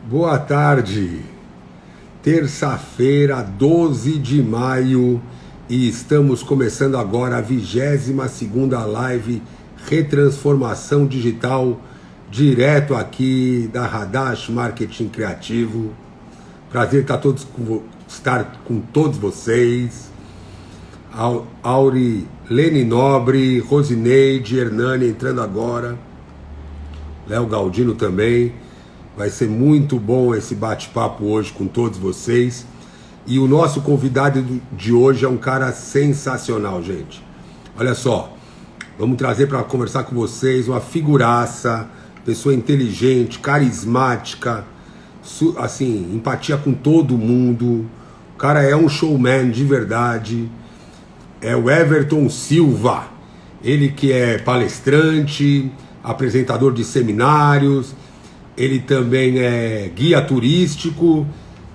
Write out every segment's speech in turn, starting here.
Boa tarde, terça-feira, 12 de maio, e estamos começando agora a 22ª live Retransformação Digital, direto aqui da Hadash Marketing Criativo. Prazer estar com todos vocês. Auri, Lene Nobre, Rosineide, Hernani entrando agora, Léo Galdino também. Vai ser muito bom esse bate-papo hoje com todos vocês. E o nosso convidado de hoje é um cara sensacional, gente. Olha só, vamos trazer para conversar com vocês uma figuraça, pessoa inteligente, carismática, assim, empatia com todo mundo. O cara é um showman de verdade. É o Everton Silva. Ele que é palestrante, apresentador de seminários. Ele também é guia turístico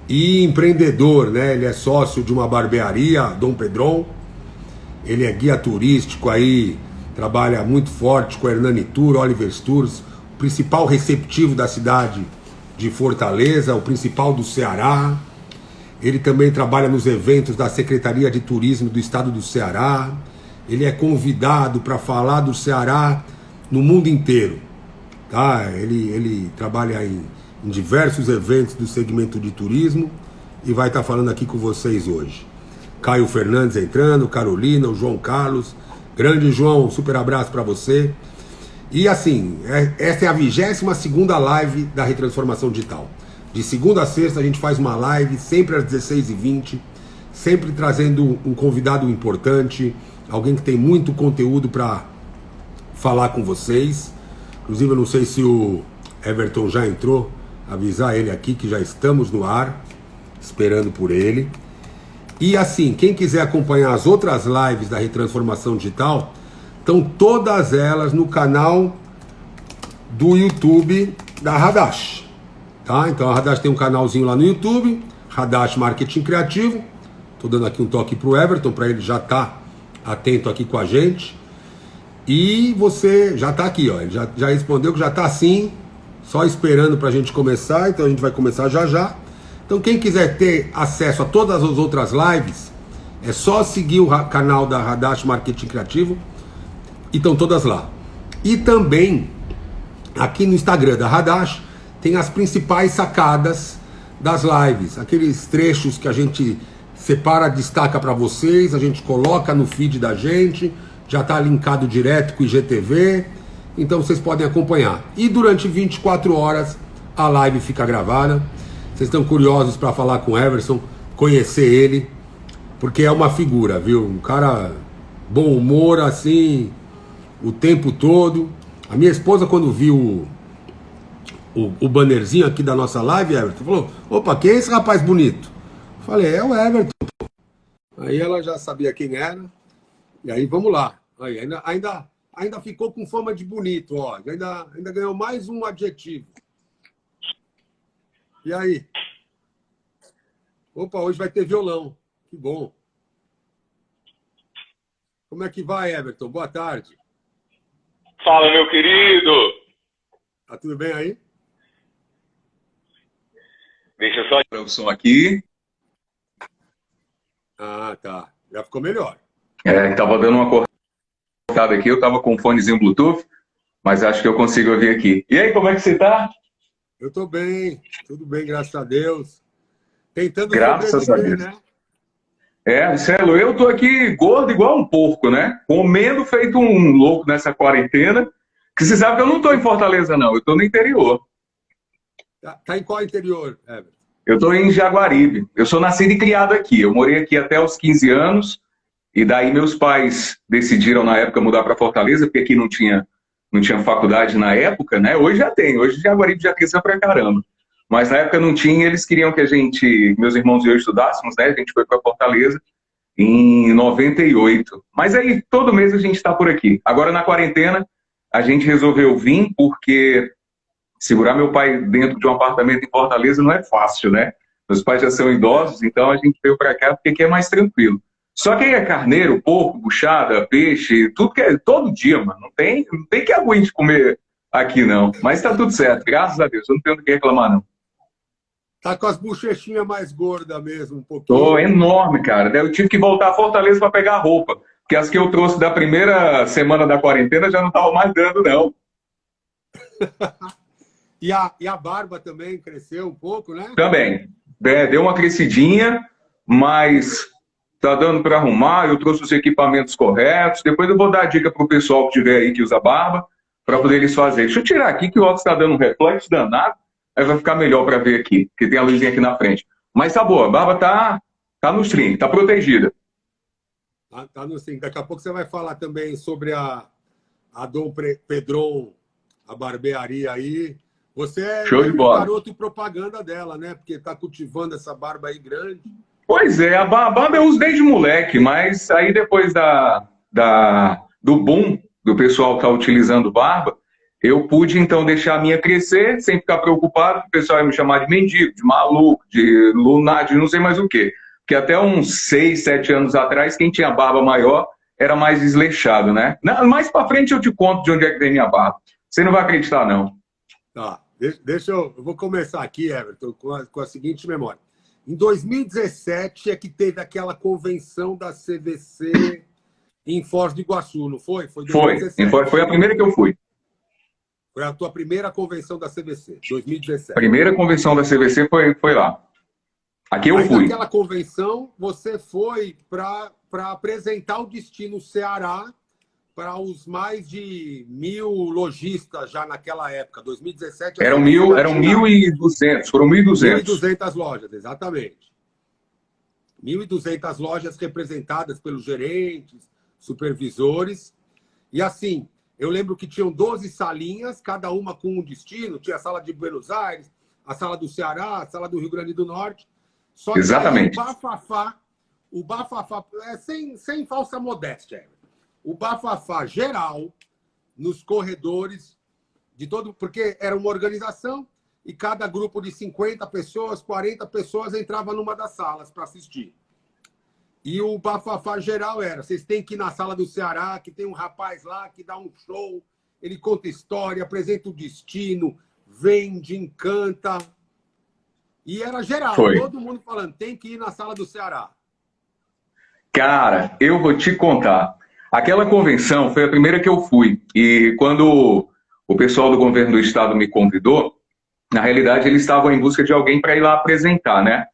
e empreendedor, né? Ele é sócio de uma barbearia, Dom Pedron. Ele é guia turístico aí, trabalha muito forte com a Hernani Tour, Oliver Tours, o principal receptivo da cidade de Fortaleza, o principal do Ceará. Ele também trabalha nos eventos da Secretaria de Turismo do Estado do Ceará. Ele é convidado para falar do Ceará no mundo inteiro. Tá? Ele trabalha em diversos eventos do segmento de turismo e vai estar falando aqui com vocês hoje. Caio Fernandes entrando, Carolina, o João Carlos. Grande João, super abraço para você. E assim, essa é a 22ª live da Retransformação Digital. De segunda a sexta a gente faz uma live, sempre às 16h20, sempre trazendo um convidado importante, alguém que tem muito conteúdo para falar com vocês. Inclusive, eu não sei se o Everton já entrou, avisar ele aqui que já estamos no ar, esperando por ele. E assim, quem quiser acompanhar as outras lives da Retransformação Digital, estão todas elas no canal do YouTube da Hadash. Tá? Então a Hadash tem um canalzinho lá no YouTube, Hadash Marketing Criativo. Estou dando aqui um toque para o Everton, para ele já estar atento aqui com a gente. E você já está aqui, ó, ele já respondeu que já está assim, só esperando para a gente começar, então a gente vai começar já já. Então quem quiser ter acesso a todas as outras lives, é só seguir o canal da Hadash Marketing Criativo, e estão todas lá. E também, aqui no Instagram da Hadash, tem as principais sacadas das lives, aqueles trechos que a gente separa, destaca para vocês, a gente coloca no feed da gente, já está linkado direto com o IGTV, então vocês podem acompanhar. E durante 24 horas a live fica gravada. Vocês estão curiosos para falar com o Everson, conhecer ele, porque é uma figura, viu? Um cara bom humor, assim, o tempo todo. A minha esposa, quando viu o bannerzinho aqui da nossa live, Everton, falou: opa, quem é esse rapaz bonito? Eu falei: é o Everton. Aí ela já sabia quem era. E aí, vamos lá. Aí, ainda ficou com fama de bonito, ó. Ainda ganhou mais um adjetivo. E aí? Opa, hoje vai ter violão. Que bom. Como é que vai, Everton? Boa tarde. Fala, meu querido. Tá tudo bem aí? Deixa eu só o som aqui. Ah, tá. Já ficou melhor. Tava dando uma cortada aqui, eu tava com um fonezinho Bluetooth, mas acho que eu consigo ouvir aqui. E aí, como é que você tá? Eu tô bem, tudo bem, graças a Deus. Tentando Graças a Deus. né? Marcelo, eu tô aqui gordo igual um porco, né? Comendo feito um louco nessa quarentena, que você sabe que eu não tô em Fortaleza, não, eu tô no interior. Tá em qual interior, Everton? Eu tô em Jaguaribe. Eu sou nascido e criado aqui, eu morei aqui até os 15 anos, e daí meus pais decidiram na época mudar para Fortaleza, porque aqui não tinha faculdade na época, né? Hoje já tem, hoje Jaguaribe já cresceu pra caramba. Mas na época não tinha, eles queriam que meus irmãos e eu estudássemos, né? A gente foi para Fortaleza em 98. Mas aí todo mês a gente está por aqui. Agora na quarentena a gente resolveu vir porque segurar meu pai dentro de um apartamento em Fortaleza não é fácil, né? Meus pais já são idosos, então a gente veio para cá porque aqui é mais tranquilo. Só que aí é carneiro, porco, buchada, peixe, tudo que é todo dia, mano. Não tem que aguente comer aqui, não. Mas tá tudo certo, graças a Deus. Eu não tenho do que reclamar, não. Tá com as bochechinhas mais gordas mesmo, um Tô pouquinho. enorme, cara. Daí eu tive que voltar a Fortaleza para pegar roupa. Porque as que eu trouxe da primeira semana da quarentena já não estavam mais dando, não. E a barba também cresceu um pouco, né? Também. É, deu uma crescidinha, mas tá dando para arrumar. Eu trouxe os equipamentos corretos. Depois eu vou dar a dica pro pessoal que tiver aí que usa barba, para poder eles fazerem. Deixa eu tirar aqui que o óculos está dando um reflexo danado. Aí vai ficar melhor para ver aqui, porque tem a luzinha aqui na frente. Mas tá boa, a barba tá no stream, tá protegida. Tá no sim. Daqui a pouco você vai falar também sobre a Dom Pedron, a barbearia aí. Você é Show de meio que o bola. garoto propaganda dela, né? Porque tá cultivando essa barba aí grande. Pois é, a barba eu uso desde moleque, mas aí depois do boom do pessoal estar utilizando barba, eu pude então deixar a minha crescer sem ficar preocupado, que o pessoal ia me chamar de mendigo, de maluco, de lunático, de não sei mais o quê. Porque até uns 6, 7 anos atrás, quem tinha barba maior era mais desleixado, né? Mais pra frente eu te conto de onde é que vem minha barba. Você não vai acreditar, não. Tá, deixa eu vou começar aqui, Everton, com a seguinte memória. Em 2017 é que teve aquela convenção da CVC em Foz do Iguaçu, não foi? Foi Foi. 2017. Foi a primeira que eu fui. Foi a tua primeira convenção da CVC, 2017. A primeira convenção da CVC foi lá. Aqui eu Aí, fui. naquela convenção, você foi para apresentar o Destino Ceará para os mais de 1.000 lojistas já naquela época, 2017. Eram 1.200, foram 1.200. 1.200 lojas, exatamente. 1.200 lojas representadas pelos gerentes, supervisores. E assim, eu lembro que tinham 12 salinhas, cada uma com um destino. Tinha a sala de Buenos Aires, a sala do Ceará, a sala do Rio Grande do Norte. Só que Exatamente. aí o bafafá sem falsa modéstia, o bafafá geral nos corredores de todo, porque era uma organização e cada grupo de 50 pessoas, 40 pessoas entrava numa das salas para assistir. E o bafafá geral era, vocês têm que ir na sala do Ceará, que tem um rapaz lá que dá um show, ele conta história, apresenta o destino, vende, encanta. E era geral, todo mundo falando, tem que ir na sala do Ceará. Cara, eu vou te contar. Aquela convenção foi a primeira que eu fui. E quando o pessoal do governo do estado me convidou, na realidade eles estavam em busca de alguém para ir lá apresentar, né?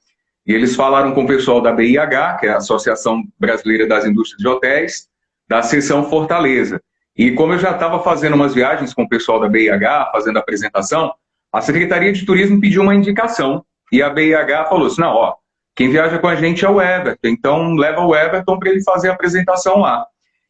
E eles falaram com o pessoal da BIH, que é a Associação Brasileira das Indústrias de Hotéis, da seção Fortaleza. E como eu já estava fazendo umas viagens com o pessoal da BIH, fazendo a apresentação, a Secretaria de Turismo pediu uma indicação. E a BIH falou assim, não, ó, quem viaja com a gente é o Everton, então leva o Everton para ele fazer a apresentação lá.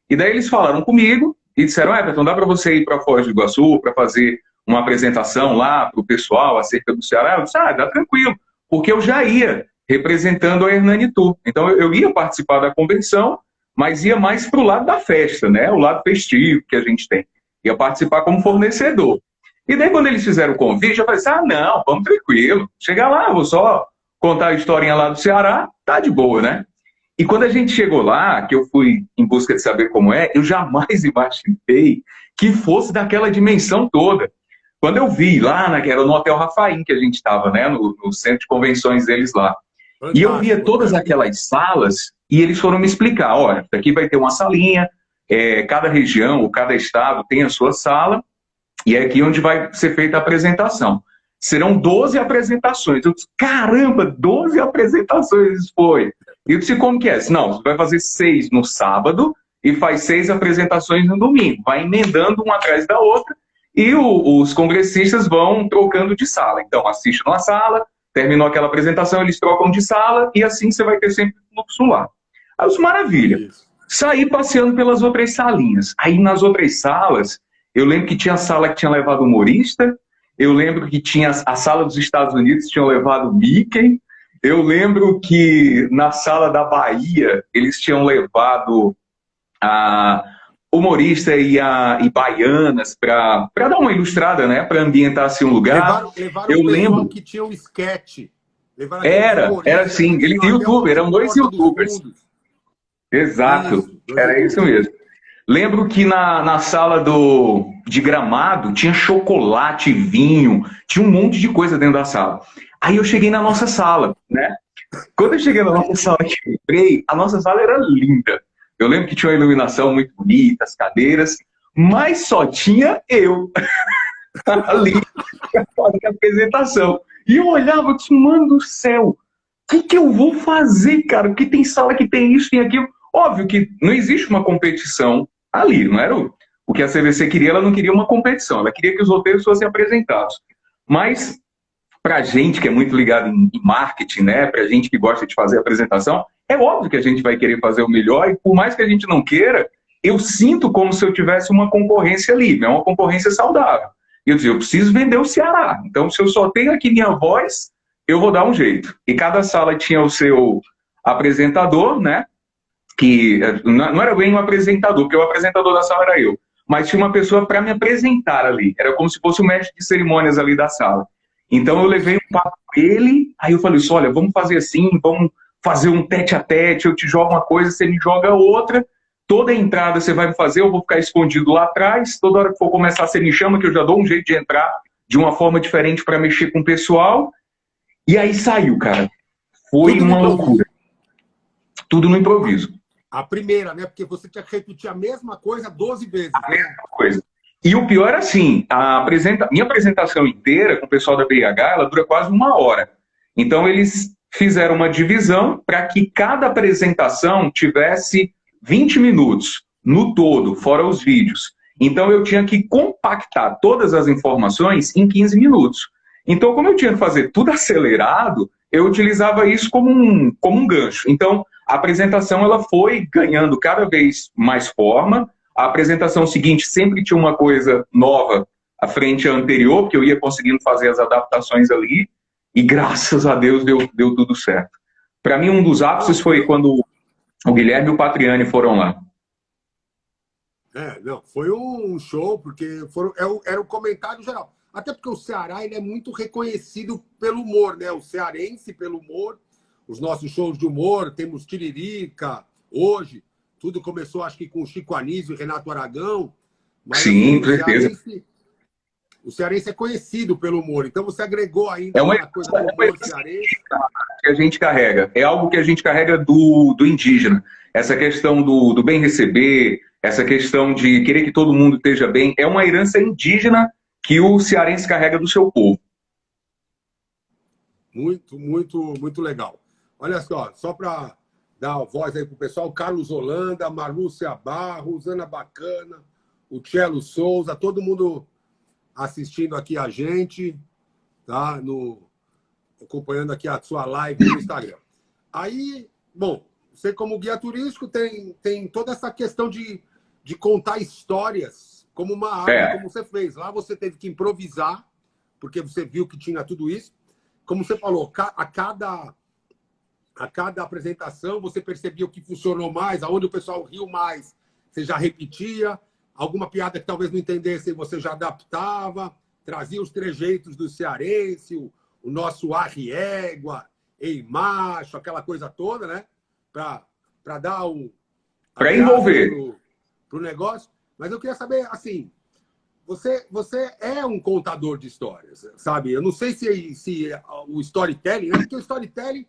E daí eles falaram comigo e disseram, Everton, dá para você ir para Foz do Iguaçu para fazer uma apresentação lá para o pessoal acerca do Ceará? Eu disse, dá tranquilo, porque eu já ia representando a Hernani Tour. Então eu ia participar da convenção, mas ia mais para o lado da festa, né? O lado festivo que a gente tem. Ia participar como fornecedor. E daí quando eles fizeram o convite, eu falei assim, não, vamos tranquilo. Chegar lá, vou só contar a historinha lá do Ceará, tá de boa, né? E quando a gente chegou lá, que eu fui em busca de saber como é, eu jamais imaginei que fosse daquela dimensão toda. Quando eu vi lá, era no Hotel Rafaim que a gente estava, né, no centro de convenções deles lá. Fantástico, e eu via todas aquelas salas e eles foram me explicar, olha, daqui vai ter uma salinha, cada região ou cada estado tem a sua sala e é aqui onde vai ser feita a apresentação. Serão 12 apresentações. Eu disse, caramba, 12 apresentações foi. E eu disse, como que é? Não, você vai fazer 6 no sábado e faz 6 apresentações no domingo. Vai emendando uma atrás da outra e os congressistas vão trocando de sala. Então, assiste numa sala, terminou aquela apresentação, eles trocam de sala e assim você vai ter sempre fluxo lá. Aí eu disse, maravilha. Isso. Saí passeando pelas outras salinhas. Aí nas outras salas, eu lembro que tinha a sala que tinha levado humorista, eu lembro que tinha a sala dos Estados Unidos, tinham levado Mickey. Eu lembro que na sala da Bahia, eles tinham levado a humorista e baianas para dar uma ilustrada, né? Para ambientar assim, um lugar. Levaram eu lembro que tinha um sketch. Era assim, YouTube, eram 2 YouTubers. Exato, era isso mesmo. Lembro que na sala de gramado tinha chocolate, vinho, tinha um monte de coisa dentro da sala. Aí eu cheguei na nossa sala, né? Quando eu cheguei na nossa sala que eu entrei, a nossa sala era linda. Eu lembro que tinha uma iluminação muito bonita, as cadeiras, mas só tinha eu ali para fazer a apresentação. E eu olhava e disse, mano do céu, o que eu vou fazer, cara? Porque tem sala que tem isso, tem aquilo. Óbvio que não existe uma competição ali, não era o que a CVC queria, ela não queria uma competição, ela queria que os roteiros fossem apresentados. Mas para gente que é muito ligado em marketing, né, para gente que gosta de fazer apresentação, é óbvio que a gente vai querer fazer o melhor e por mais que a gente não queira, eu sinto como se eu tivesse uma concorrência ali, é uma concorrência saudável. E eu dizia, eu preciso vender o Ceará, então se eu só tenho aqui minha voz, eu vou dar um jeito. E cada sala tinha o seu apresentador, né, que não era bem um apresentador, porque o apresentador da sala era eu, mas tinha uma pessoa para me apresentar ali, era como se fosse o mestre de cerimônias ali da sala. Então eu levei um papo dele, aí eu falei assim, olha, vamos fazer assim, vamos fazer um tete a tete, eu te jogo uma coisa, você me joga outra, toda a entrada você vai me fazer, eu vou ficar escondido lá atrás, toda hora que for começar você me chama, que eu já dou um jeito de entrar de uma forma diferente para mexer com o pessoal, e aí saiu, cara. Foi uma loucura. Tudo no improviso. A primeira, né? Porque você tinha que repetir a mesma coisa 12 vezes. A mesma coisa. E o pior é assim, minha apresentação inteira com o pessoal da BIH, ela dura quase 1 hora. Então eles fizeram uma divisão para que cada apresentação tivesse 20 minutos no todo, fora os vídeos. Então eu tinha que compactar todas as informações em 15 minutos. Então, como eu tinha que fazer tudo acelerado, eu utilizava isso como um gancho. Então, a apresentação ela foi ganhando cada vez mais forma. A apresentação seguinte sempre tinha uma coisa nova à frente anterior, porque eu ia conseguindo fazer as adaptações ali, e graças a Deus deu tudo certo. Para mim, um dos ápices foi quando o Guilherme e o Patriani foram lá. Não, foi um show, porque era o comentário geral. Até porque o Ceará ele é muito reconhecido pelo humor, né? O cearense pelo humor, os nossos shows de humor, temos Tiririca, hoje, tudo começou acho que com Chico Anísio e Renato Aragão. Mas, sim, com certeza. O cearense é conhecido pelo humor, então você agregou ainda uma coisa do humor cearense. Que a gente carrega, é algo que a gente carrega do indígena. Essa questão do bem receber, essa questão de querer que todo mundo esteja bem, é uma herança indígena que o cearense carrega do seu povo. Muito, muito, muito legal. Olha só para dar voz aí para o pessoal, Carlos Holanda, Marlúcia Barros, Ana Bacana, o Tchelo Souza, todo mundo assistindo aqui a gente, tá? Acompanhando aqui a sua live no Instagram. Aí, bom, você como guia turístico tem toda essa questão de contar histórias como uma arte, como você fez. Lá você teve que improvisar, porque você viu que tinha tudo isso. Como você falou, a cada apresentação você percebia o que funcionou mais, aonde o pessoal riu mais, você já repetia. Alguma piada que talvez não entendesse, você já adaptava, trazia os trejeitos do cearense, o nosso arriégua, ei macho, aquela coisa toda, né? Para dar para envolver pro negócio. Mas eu queria saber, assim, você é um contador de histórias, sabe? Eu não sei se o storytelling, né? Porque o storytelling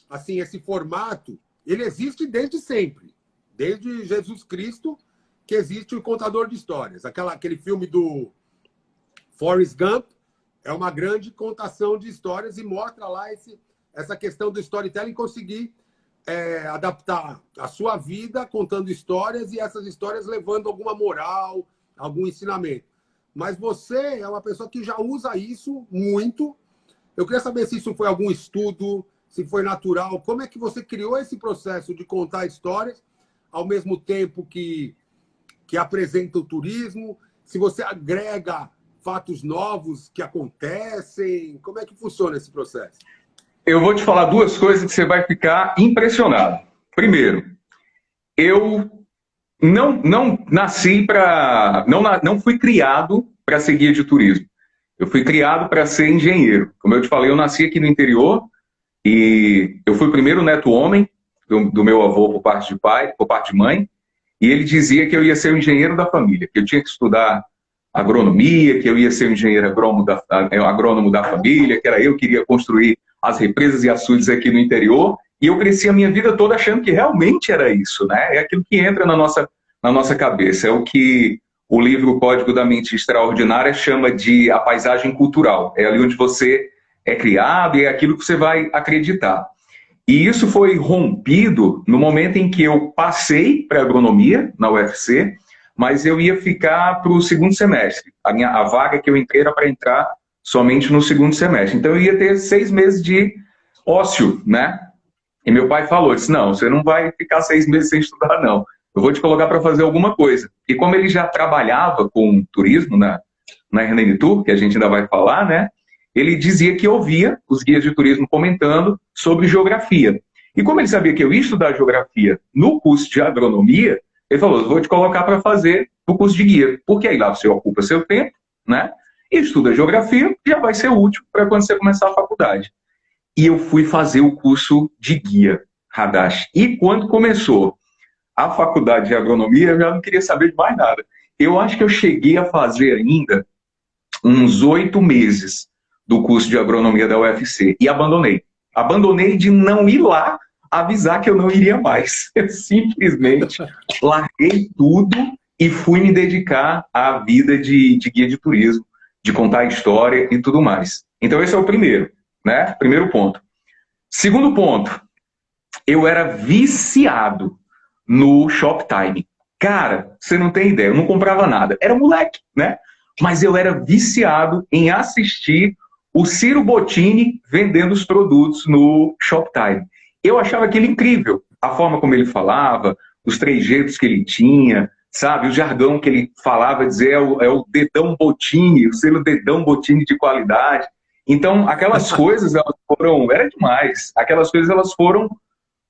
assim, esse formato, ele existe desde sempre. Desde Jesus Cristo que existe o contador de histórias. Aquele filme do Forrest Gump é uma grande contação de histórias e mostra lá essa questão do storytelling, conseguir adaptar a sua vida contando histórias e essas histórias levando alguma moral, algum ensinamento. Mas você é uma pessoa que já usa isso muito. Eu queria saber se isso foi algum estudo, se foi natural. Como é que você criou esse processo de contar histórias ao mesmo tempo que apresenta o turismo? Se você agrega fatos novos que acontecem, como é que funciona esse processo? Eu vou te falar duas coisas que você vai ficar impressionado. Primeiro, eu não nasci para... Não fui criado para ser guia de turismo. Eu fui criado para ser engenheiro. Como eu te falei, eu nasci aqui no interior e eu fui o primeiro neto homem do meu avô por parte de pai, por parte de mãe. e ele dizia que eu ia ser o engenheiro da família, que eu tinha que estudar agronomia, que eu ia ser o engenheiro agrônomo da família, que era eu que iria construir as represas e açudes aqui no interior, e eu cresci a minha vida toda achando que realmente era isso, né? É aquilo que entra na nossa cabeça, é o que o livro Código da Mente Extraordinária chama de a paisagem cultural, é ali onde você é criado e é aquilo que você vai acreditar. E isso foi rompido no momento em que eu passei para agronomia na UFC, mas eu ia ficar para o segundo semestre. A vaga que eu entrei era para entrar somente no segundo semestre. Então eu ia ter 6 meses de ócio, né? E meu pai falou, disse, não, você não vai ficar 6 meses sem estudar, não. Eu vou te colocar para fazer alguma coisa. E como ele já trabalhava com turismo na Hernani Tour, que a gente ainda vai falar, né? Ele dizia que ouvia os guias de turismo comentando sobre geografia. E como ele sabia que eu ia estudar geografia no curso de agronomia, ele falou, vou te colocar para fazer o curso de guia, porque aí lá você ocupa seu tempo, né? E estuda geografia, já vai ser útil para quando você começar a faculdade. E eu fui fazer o curso de guia, Hadash. E quando começou a faculdade de agronomia, eu já não queria saber de mais nada. Eu acho que eu cheguei a fazer ainda uns 8 meses do curso de agronomia da UFC e abandonei. Abandonei de não ir lá avisar que eu não iria mais. Eu simplesmente larguei tudo e fui me dedicar à vida de guia de turismo, de contar história e tudo mais. Então esse é o primeiro, né? Primeiro ponto. Segundo ponto, eu era viciado no Shoptime. Cara, você não tem ideia, eu não comprava nada. Era moleque, né? Mas eu era viciado em assistir o Ciro Bottini vendendo os produtos no Shoptime. Eu achava aquilo incrível. A forma como ele falava, os trejeitos que ele tinha, sabe? O jargão que ele falava, dizer é o dedão Bottini, o selo dedão Bottini de qualidade. Então, aquelas coisas, elas foram... Era demais. Aquelas coisas, elas foram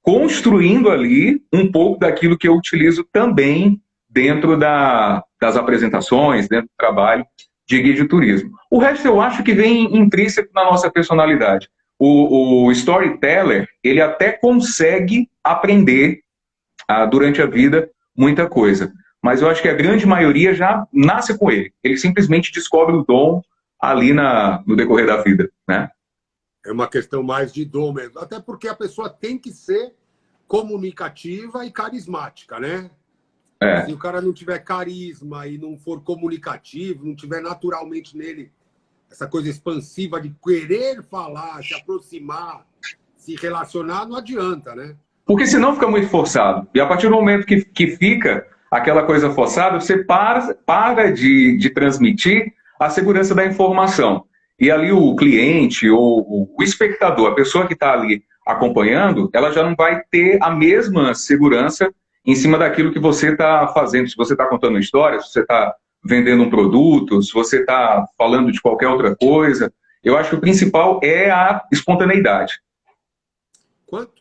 construindo ali um pouco daquilo que eu utilizo também dentro das apresentações, dentro do trabalho de guia de turismo. O resto eu acho que vem intrínseco na nossa personalidade. O storyteller, ele até consegue aprender durante a vida muita coisa, mas eu acho que a grande maioria já nasce com ele. Ele simplesmente descobre o dom ali no decorrer da vida, né? É uma questão mais de dom mesmo. Até porque a pessoa tem que ser comunicativa e carismática, né? É. Se o cara não tiver carisma e não for comunicativo, não tiver naturalmente nele essa coisa expansiva de querer falar, se aproximar, se relacionar, não adianta, né? Porque senão fica muito forçado. E a partir do momento que fica aquela coisa forçada, você para de transmitir a segurança da informação. E ali o cliente ou o espectador, a pessoa que está ali acompanhando, ela já não vai ter a mesma segurança em cima daquilo que você está fazendo. Se você está contando uma história, se você está vendendo um produto, se você está falando de qualquer outra coisa, eu acho que o principal é a espontaneidade.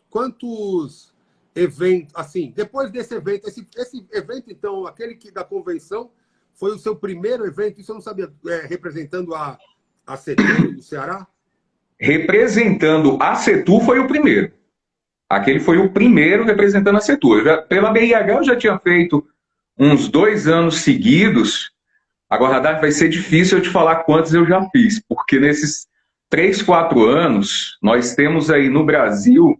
Quantos eventos, assim, depois desse evento, esse evento, então, aquele que da convenção, foi o seu primeiro evento, isso eu não sabia, representando a CETU do Ceará? Representando a CETU foi o primeiro. Aquele foi o primeiro representando a CETU. Pela BIH eu já tinha feito uns 2 anos seguidos. Agora, vai ser difícil eu te falar quantos eu já fiz, porque nesses 3, 4 anos, nós temos aí no Brasil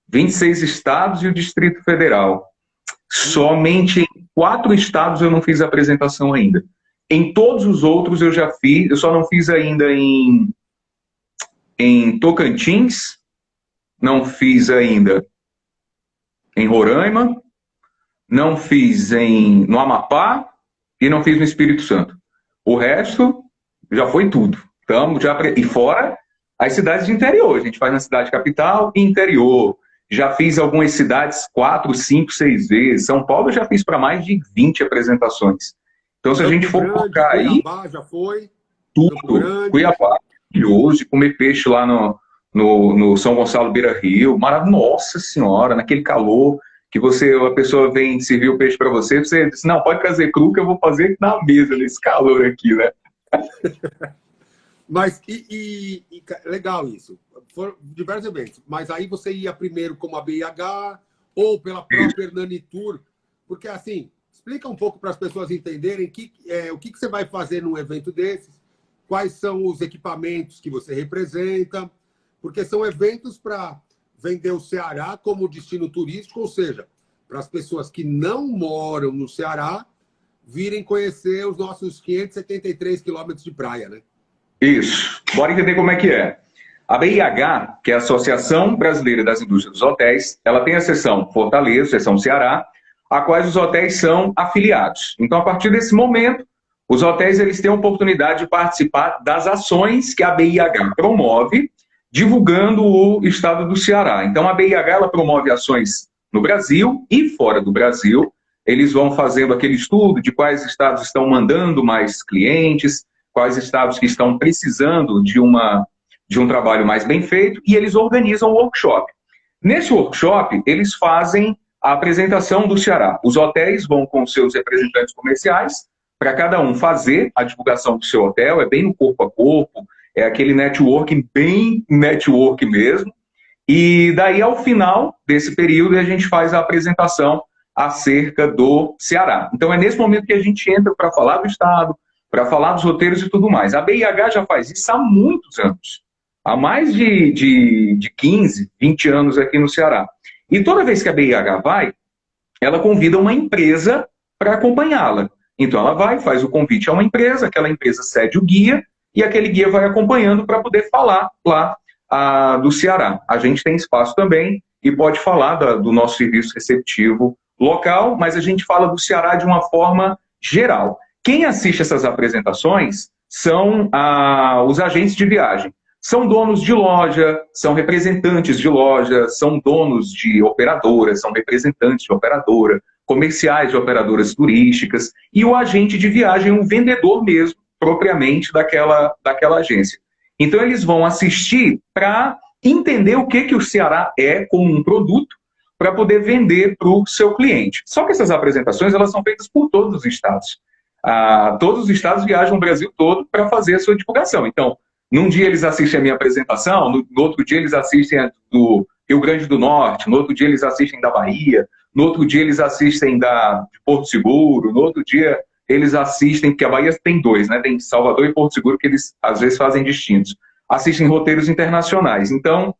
26 estados e o Distrito Federal. Somente em 4 estados eu não fiz apresentação ainda. Em todos os outros eu já fiz, eu só não fiz ainda em Tocantins, não fiz ainda em Roraima, não fiz no Amapá e não fiz no Espírito Santo. O resto já foi tudo. E fora as cidades de interior. A gente faz na cidade capital e interior. Já fiz algumas cidades 4, 5, 6 vezes. São Paulo eu já fiz para mais de 20 apresentações. Então, se a gente for colocar aí... Cuiabá já foi. Tudo. Cuiabá, maravilhoso, de comer peixe lá no São Gonçalo Beira-Rio. Nossa Senhora, naquele calor que a pessoa vem servir o peixe para você, você diz, não, pode trazer cru que eu vou fazer na mesa, nesse calor aqui, né? Mas, legal isso. Foram diversos eventos. Mas aí você ia primeiro como a BIH ou pela própria Hernani Tour, porque assim, explica um pouco para as pessoas entenderem o que você vai fazer num evento desses, quais são os equipamentos que você representa, porque são eventos para vender o Ceará como destino turístico, ou seja, para as pessoas que não moram no Ceará virem conhecer os nossos 573 quilômetros de praia, né? Isso. Bora entender como é que é. A BIH, que é a Associação Brasileira das Indústrias dos Hotéis, ela tem a seção Fortaleza, seção Ceará, a quais os hotéis são afiliados. Então, a partir desse momento, os hotéis eles têm a oportunidade de participar das ações que a BIH promove, divulgando o estado do Ceará. Então, a BIH ela promove ações no Brasil e fora do Brasil. Eles vão fazendo aquele estudo de quais estados estão mandando mais clientes, quais estados que estão precisando de um trabalho mais bem feito, e eles organizam um workshop. Nesse workshop, eles fazem a apresentação do Ceará. Os hotéis vão com seus representantes comerciais, para cada um fazer a divulgação do seu hotel, é bem no corpo a corpo, é aquele networking, bem network mesmo, e daí ao final desse período a gente faz a apresentação acerca do Ceará. Então é nesse momento que a gente entra para falar do estado, para falar dos roteiros e tudo mais. A BIH já faz isso há muitos anos, há mais de 15, 20 anos aqui no Ceará. E toda vez que a BIH vai, ela convida uma empresa para acompanhá-la. Então ela vai, faz o convite a uma empresa, aquela empresa cede o guia, e aquele guia vai acompanhando para poder falar lá do Ceará. A gente tem espaço também e pode falar do nosso serviço receptivo local, mas a gente fala do Ceará de uma forma geral. Quem assiste essas apresentações são os agentes de viagem. São donos de loja, são representantes de loja, são donos de operadoras, são representantes de operadora, comerciais de operadoras turísticas, e o agente de viagem, um vendedor mesmo, propriamente daquela agência. Então eles vão assistir para entender o que o Ceará é como um produto, para poder vender para o seu cliente. Só que essas apresentações elas são feitas por todos os estados. Todos os estados viajam o Brasil todo para fazer a sua divulgação. Então, num dia eles assistem a minha apresentação, no outro dia eles assistem a do Rio Grande do Norte, no outro dia eles assistem da Bahia, no outro dia eles assistem de Porto Seguro, no outro dia eles assistem, porque a Bahia tem dois, né? Tem Salvador e Porto Seguro, que eles às vezes fazem distintos. Assistem roteiros internacionais. Então,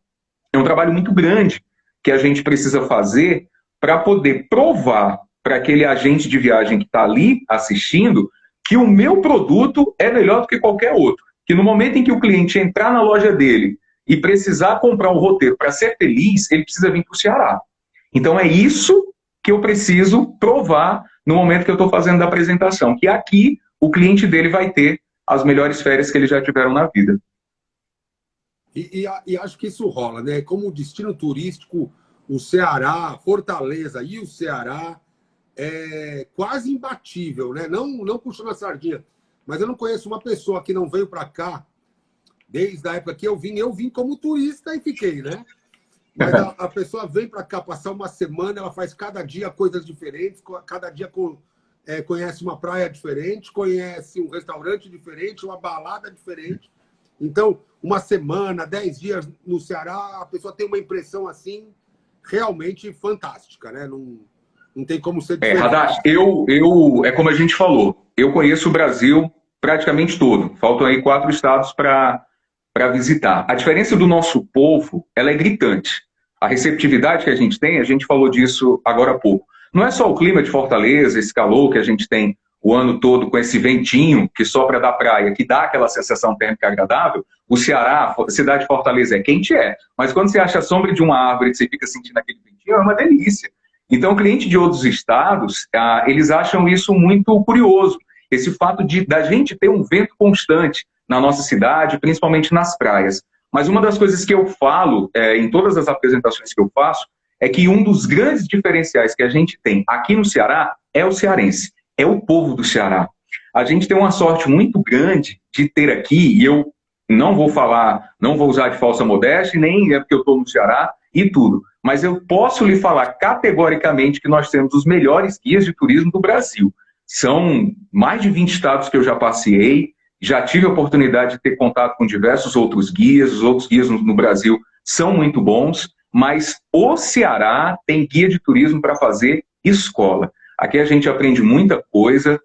é um trabalho muito grande que a gente precisa fazer para poder provar para aquele agente de viagem que está ali assistindo que o meu produto é melhor do que qualquer outro. Que no momento em que o cliente entrar na loja dele e precisar comprar um roteiro para ser feliz, ele precisa vir para o Ceará. Então é isso que eu preciso provar no momento que eu estou fazendo a apresentação, que aqui o cliente dele vai ter as melhores férias que eles já tiveram na vida. E acho que isso rola, né? Como destino turístico, o Ceará, Fortaleza e o Ceará é quase imbatível, né? Não puxando a sardinha, mas eu não conheço uma pessoa que não veio para cá desde a época que eu vim como turista e fiquei, né? Mas a pessoa vem para cá passar uma semana, ela faz cada dia coisas diferentes, cada dia conhece uma praia diferente, conhece um restaurante diferente, uma balada diferente. Então, uma semana, 10 dias no Ceará, a pessoa tem uma impressão assim realmente fantástica, né? Não tem como ser diferente. Radash, é como a gente falou, eu conheço o Brasil praticamente todo. Faltam aí 4 estados para visitar. A diferença do nosso povo, ela é gritante. A receptividade que a gente falou disso agora há pouco. Não é só o clima de Fortaleza, esse calor que a gente tem o ano todo com esse ventinho que sopra da praia, que dá aquela sensação térmica agradável. O Ceará, a cidade de Fortaleza é quente, mas quando você acha a sombra de uma árvore e você fica sentindo aquele ventinho, é uma delícia. Então, cliente de outros estados, eles acham isso muito curioso. Esse fato da gente ter um vento constante na nossa cidade, principalmente nas praias. Mas uma das coisas que eu falo, em todas as apresentações que eu faço, é que um dos grandes diferenciais que a gente tem aqui no Ceará é o cearense, é o povo do Ceará. A gente tem uma sorte muito grande de ter aqui, e eu não vou usar de falsa modéstia, nem é porque eu estou no Ceará e tudo, mas eu posso lhe falar categoricamente que nós temos os melhores guias de turismo do Brasil. São mais de 20 estados que eu já passei, já tive a oportunidade de ter contato com diversos outros guias, os outros guias no Brasil são muito bons, mas o Ceará tem guia de turismo para fazer escola. Aqui a gente aprende muita coisa.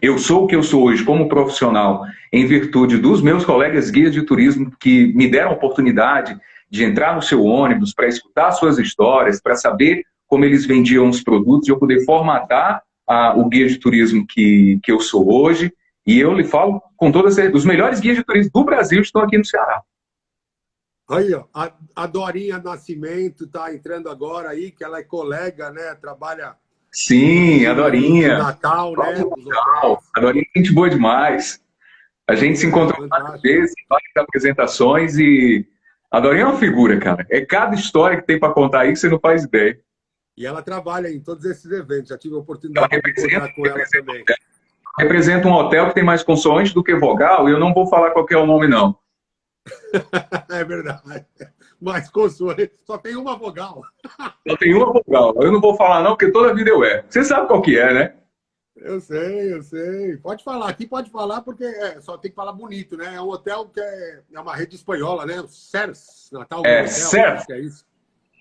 Eu sou o que eu sou hoje como profissional em virtude dos meus colegas guias de turismo que me deram a oportunidade de entrar no seu ônibus para escutar suas histórias, para saber como eles vendiam os produtos e eu poder formatar o guia de turismo que eu sou hoje. E eu lhe falo com toda certeza, os melhores guias de turismo do Brasil estão aqui no Ceará. Aí, ó, a Dorinha Nascimento está entrando agora aí, que ela é colega, né? Trabalha. Sim, a Dorinha. Natal, né? Natal. A Dorinha é gente boa demais. A gente se encontrou várias vezes, em várias apresentações e a Dorinha é uma figura, cara. É cada história que tem para contar aí que você não faz ideia. E ela trabalha em todos esses eventos. Já tive a oportunidade de encontrar com ela também. Representa um hotel que tem mais consoante do que vogal e eu não vou falar qual que é o nome, não. É verdade. Mas consoante, só tem uma vogal. Só tem uma vogal. Eu não vou falar não, porque toda vida eu erro. Você sabe qual que é, né? Eu sei. Pode falar. Aqui pode falar porque só tem que falar bonito, né? É um hotel que é uma rede espanhola, né? CERS, Natal. CERS. É isso.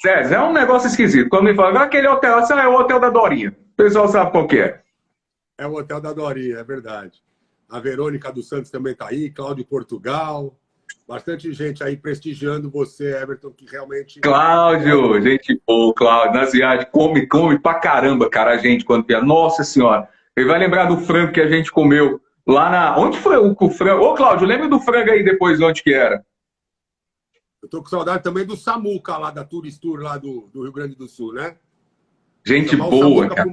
CERS, é um negócio esquisito. Quando me falam, aquele hotel, é o hotel da Dorinha. O pessoal sabe qual que é. É o hotel da Dorinha, é verdade. A Verônica dos Santos também está aí, Cláudio Portugal. Bastante gente aí prestigiando você, Everton, que realmente... Cláudio, gente boa, Cláudio, nas viagens, come pra caramba, cara, a gente, quando viaja. Nossa Senhora, ele vai lembrar do frango que a gente comeu lá na... Onde foi o frango? Ô, Cláudio, lembra do frango aí depois, onde que era? Eu tô com saudade também do Samuca, lá da Tourist Tour, lá do Rio Grande do Sul, né? Gente boa, cara.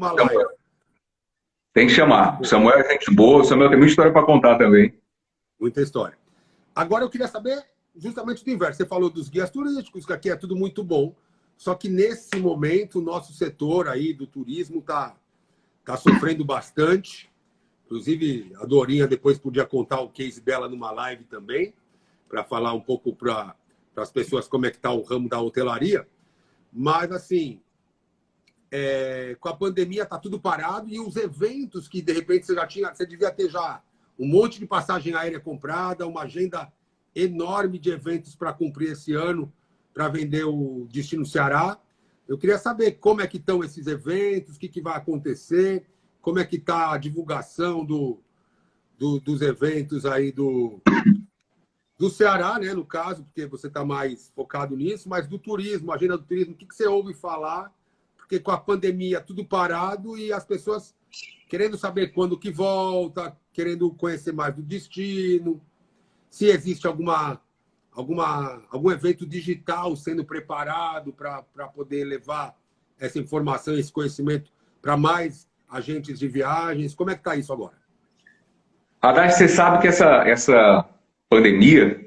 Tem que chamar. O Samuel é gente boa, o Samuel tem muita história para contar também. Muita história. Agora eu queria saber justamente do inverso. Você falou dos guias turísticos, que aqui é tudo muito bom. Só que nesse momento o nosso setor aí do turismo tá sofrendo bastante. Inclusive a Dorinha depois podia contar o case dela numa live também, para falar um pouco para as pessoas como é que está o ramo da hotelaria. Mas assim, com a pandemia está tudo parado e os eventos que de repente você devia ter já um monte de passagem aérea comprada, uma agenda enorme de eventos para cumprir esse ano, para vender o Destino Ceará. Eu queria saber como é que estão esses eventos, o que vai acontecer, como é que está a divulgação dos eventos aí do Ceará, né, no caso, porque você está mais focado nisso, mas do turismo, a agenda do turismo, o que você ouve falar? Porque com a pandemia tudo parado e as pessoas querendo saber quando que volta, querendo conhecer mais do destino, se existe algum evento digital sendo preparado para poder levar essa informação, esse conhecimento para mais agentes de viagens. Como é que está isso agora? Haddad, você sabe que essa pandemia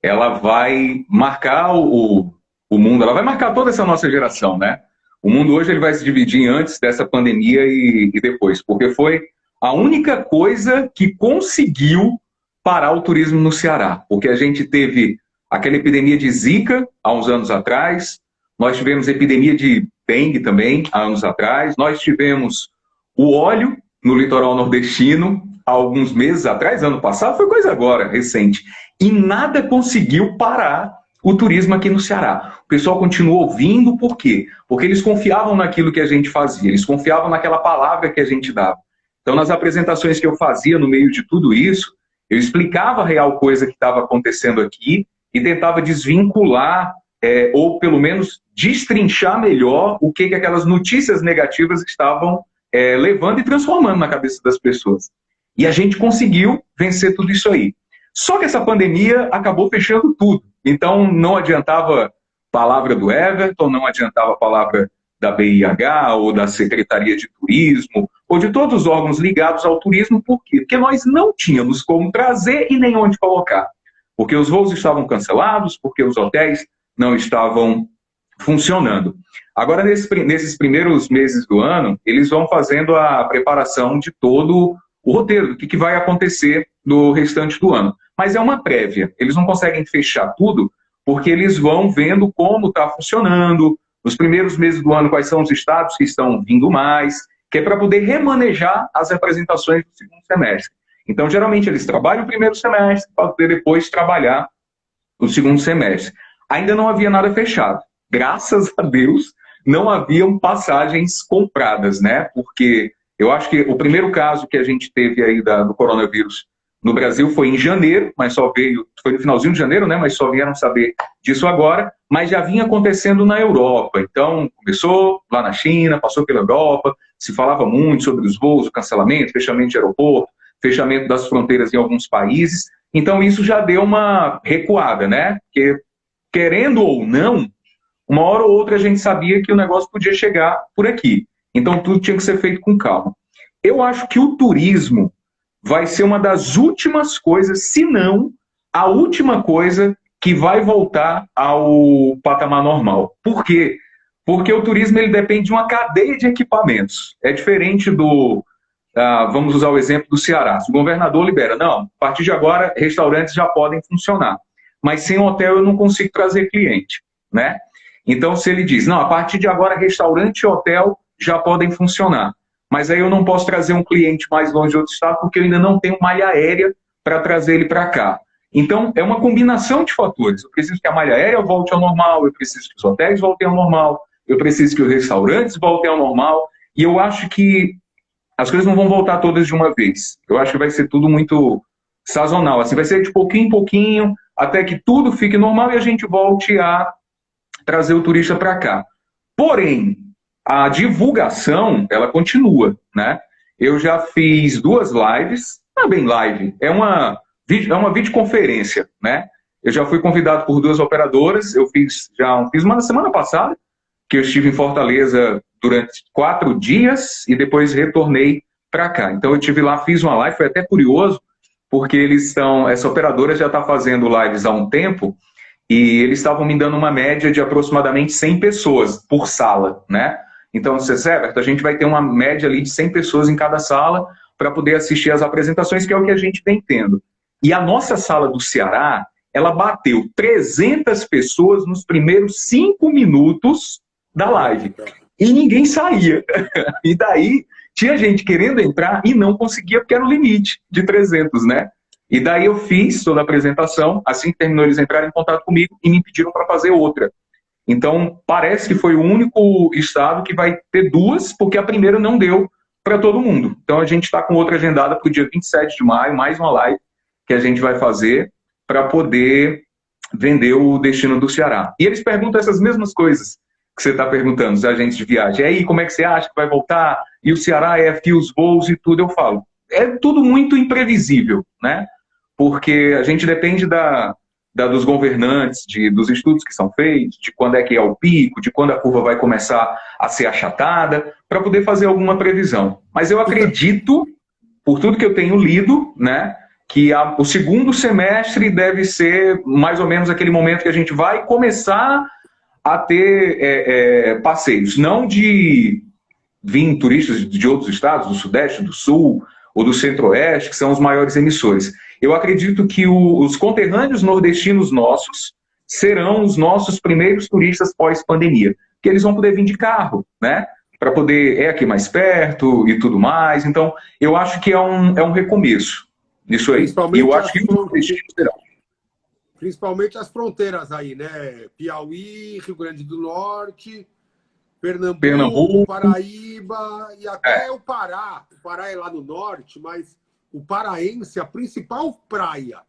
ela vai marcar o mundo, ela vai marcar toda essa nossa geração, né? O mundo hoje ele vai se dividir em antes dessa pandemia e depois, porque foi a única coisa que conseguiu parar o turismo no Ceará. Porque a gente teve aquela epidemia de Zika há uns anos atrás, nós tivemos epidemia de dengue também há anos atrás, nós tivemos o óleo no litoral nordestino há alguns meses atrás, ano passado, foi coisa agora, recente. E nada conseguiu parar o turismo aqui no Ceará. O pessoal continuou ouvindo, por quê? Porque eles confiavam naquilo que a gente fazia, eles confiavam naquela palavra que a gente dava. Então, nas apresentações que eu fazia no meio de tudo isso, eu explicava a real coisa que estava acontecendo aqui e tentava desvincular, ou pelo menos destrinchar melhor o que aquelas notícias negativas estavam levando e transformando na cabeça das pessoas. E a gente conseguiu vencer tudo isso aí. Só que essa pandemia acabou fechando tudo. Então, não adiantava palavra do Everton, não adiantava a palavra da BIH ou da Secretaria de Turismo, ou de todos os órgãos ligados ao turismo. Por quê? Porque nós não tínhamos como trazer e nem onde colocar. Porque os voos estavam cancelados, porque os hotéis não estavam funcionando. Agora, nesses primeiros meses do ano, eles vão fazendo a preparação de todo o roteiro, do que vai acontecer no restante do ano. Mas é uma prévia, eles não conseguem fechar tudo, porque eles vão vendo como está funcionando, nos primeiros meses do ano, quais são os estados que estão vindo mais, que é para poder remanejar as apresentações do segundo semestre. Então, geralmente, eles trabalham o primeiro semestre, para poder depois trabalhar o segundo semestre. Ainda não havia nada fechado. Graças a Deus, não haviam passagens compradas, né? Porque eu acho que o primeiro caso que a gente teve aí do coronavírus no Brasil foi em janeiro, mas só veio, foi no finalzinho de janeiro, né? Mas só vieram saber disso agora, mas já vinha acontecendo na Europa. Então, começou lá na China, passou pela Europa, se falava muito sobre os voos, o cancelamento, fechamento de aeroporto, fechamento das fronteiras em alguns países. Então, isso já deu uma recuada, né? Porque, querendo ou não, uma hora ou outra a gente sabia que o negócio podia chegar por aqui. Então, tudo tinha que ser feito com calma. Eu acho que o turismo vai ser uma das últimas coisas, se não a última coisa que vai voltar ao patamar normal. Por quê? Porque o turismo ele depende de uma cadeia de equipamentos. É diferente do... vamos usar o exemplo do Ceará. Se o governador libera, não, a partir de agora restaurantes já podem funcionar. Mas sem hotel eu não consigo trazer cliente, né? Então, se ele diz, não, a partir de agora restaurante e hotel já podem funcionar. Mas aí eu não posso trazer um cliente mais longe de outro estado porque eu ainda não tenho malha aérea para trazer ele para cá. Então, é uma combinação de fatores. Eu preciso que a malha aérea volte ao normal, eu preciso que os hotéis voltem ao normal, eu preciso que os restaurantes voltem ao normal, e eu acho que as coisas não vão voltar todas de uma vez. Eu acho que vai ser tudo muito sazonal. Assim, vai ser de pouquinho em pouquinho, até que tudo fique normal e a gente volte a trazer o turista para cá. Porém, a divulgação, ela continua, né? Eu já fiz 2 lives, não é bem live, é uma videoconferência, né? Eu já fui convidado por 2 operadoras, eu fiz uma na semana passada, que eu estive em Fortaleza durante 4 dias e depois retornei para cá. Então eu estive lá, fiz uma live, foi até curioso, porque essa operadora já está fazendo lives há um tempo e eles estavam me dando uma média de aproximadamente 100 pessoas por sala, né? Então, Everton, a gente vai ter uma média ali de 100 pessoas em cada sala para poder assistir às apresentações, que é o que a gente vem tendo. E a nossa sala do Ceará, ela bateu 300 pessoas nos primeiros 5 minutos da live. E ninguém saía. E daí, tinha gente querendo entrar e não conseguia, porque era o limite de 300, né? E daí eu fiz toda a apresentação, assim que terminou, eles entraram em contato comigo e me pediram para fazer outra. Então, parece que foi o único estado que vai ter 2, porque a primeira não deu para todo mundo. Então, a gente está com outra agendada para o dia 27 de maio, mais uma live que a gente vai fazer para poder vender o destino do Ceará. E eles perguntam essas mesmas coisas que você está perguntando, os agentes de viagem. E aí, como é que você acha que vai voltar? E o Ceará é aqui os voos e tudo. Eu falo, é tudo muito imprevisível, né? Porque a gente depende dos governantes, dos estudos que são feitos, de quando é que é o pico, de quando a curva vai começar a ser achatada, para poder fazer alguma previsão. Mas eu acredito, por tudo que eu tenho lido, né, que o segundo semestre deve ser mais ou menos aquele momento que a gente vai começar a ter passeios, não de vir turistas de outros estados, do Sudeste, do Sul ou do Centro-Oeste, que são os maiores emissores. Eu acredito que os conterrâneos nordestinos nossos serão os nossos primeiros turistas pós-pandemia, que eles vão poder vir de carro, né? Para poder, aqui mais perto e tudo mais. Então, eu acho que é um recomeço nisso aí. E eu acho que os nordestinos serão. Principalmente as fronteiras aí, né? Piauí, Rio Grande do Norte, Pernambuco, Paraíba e até o Pará. O Pará é lá no norte, mas o paraense, a principal praia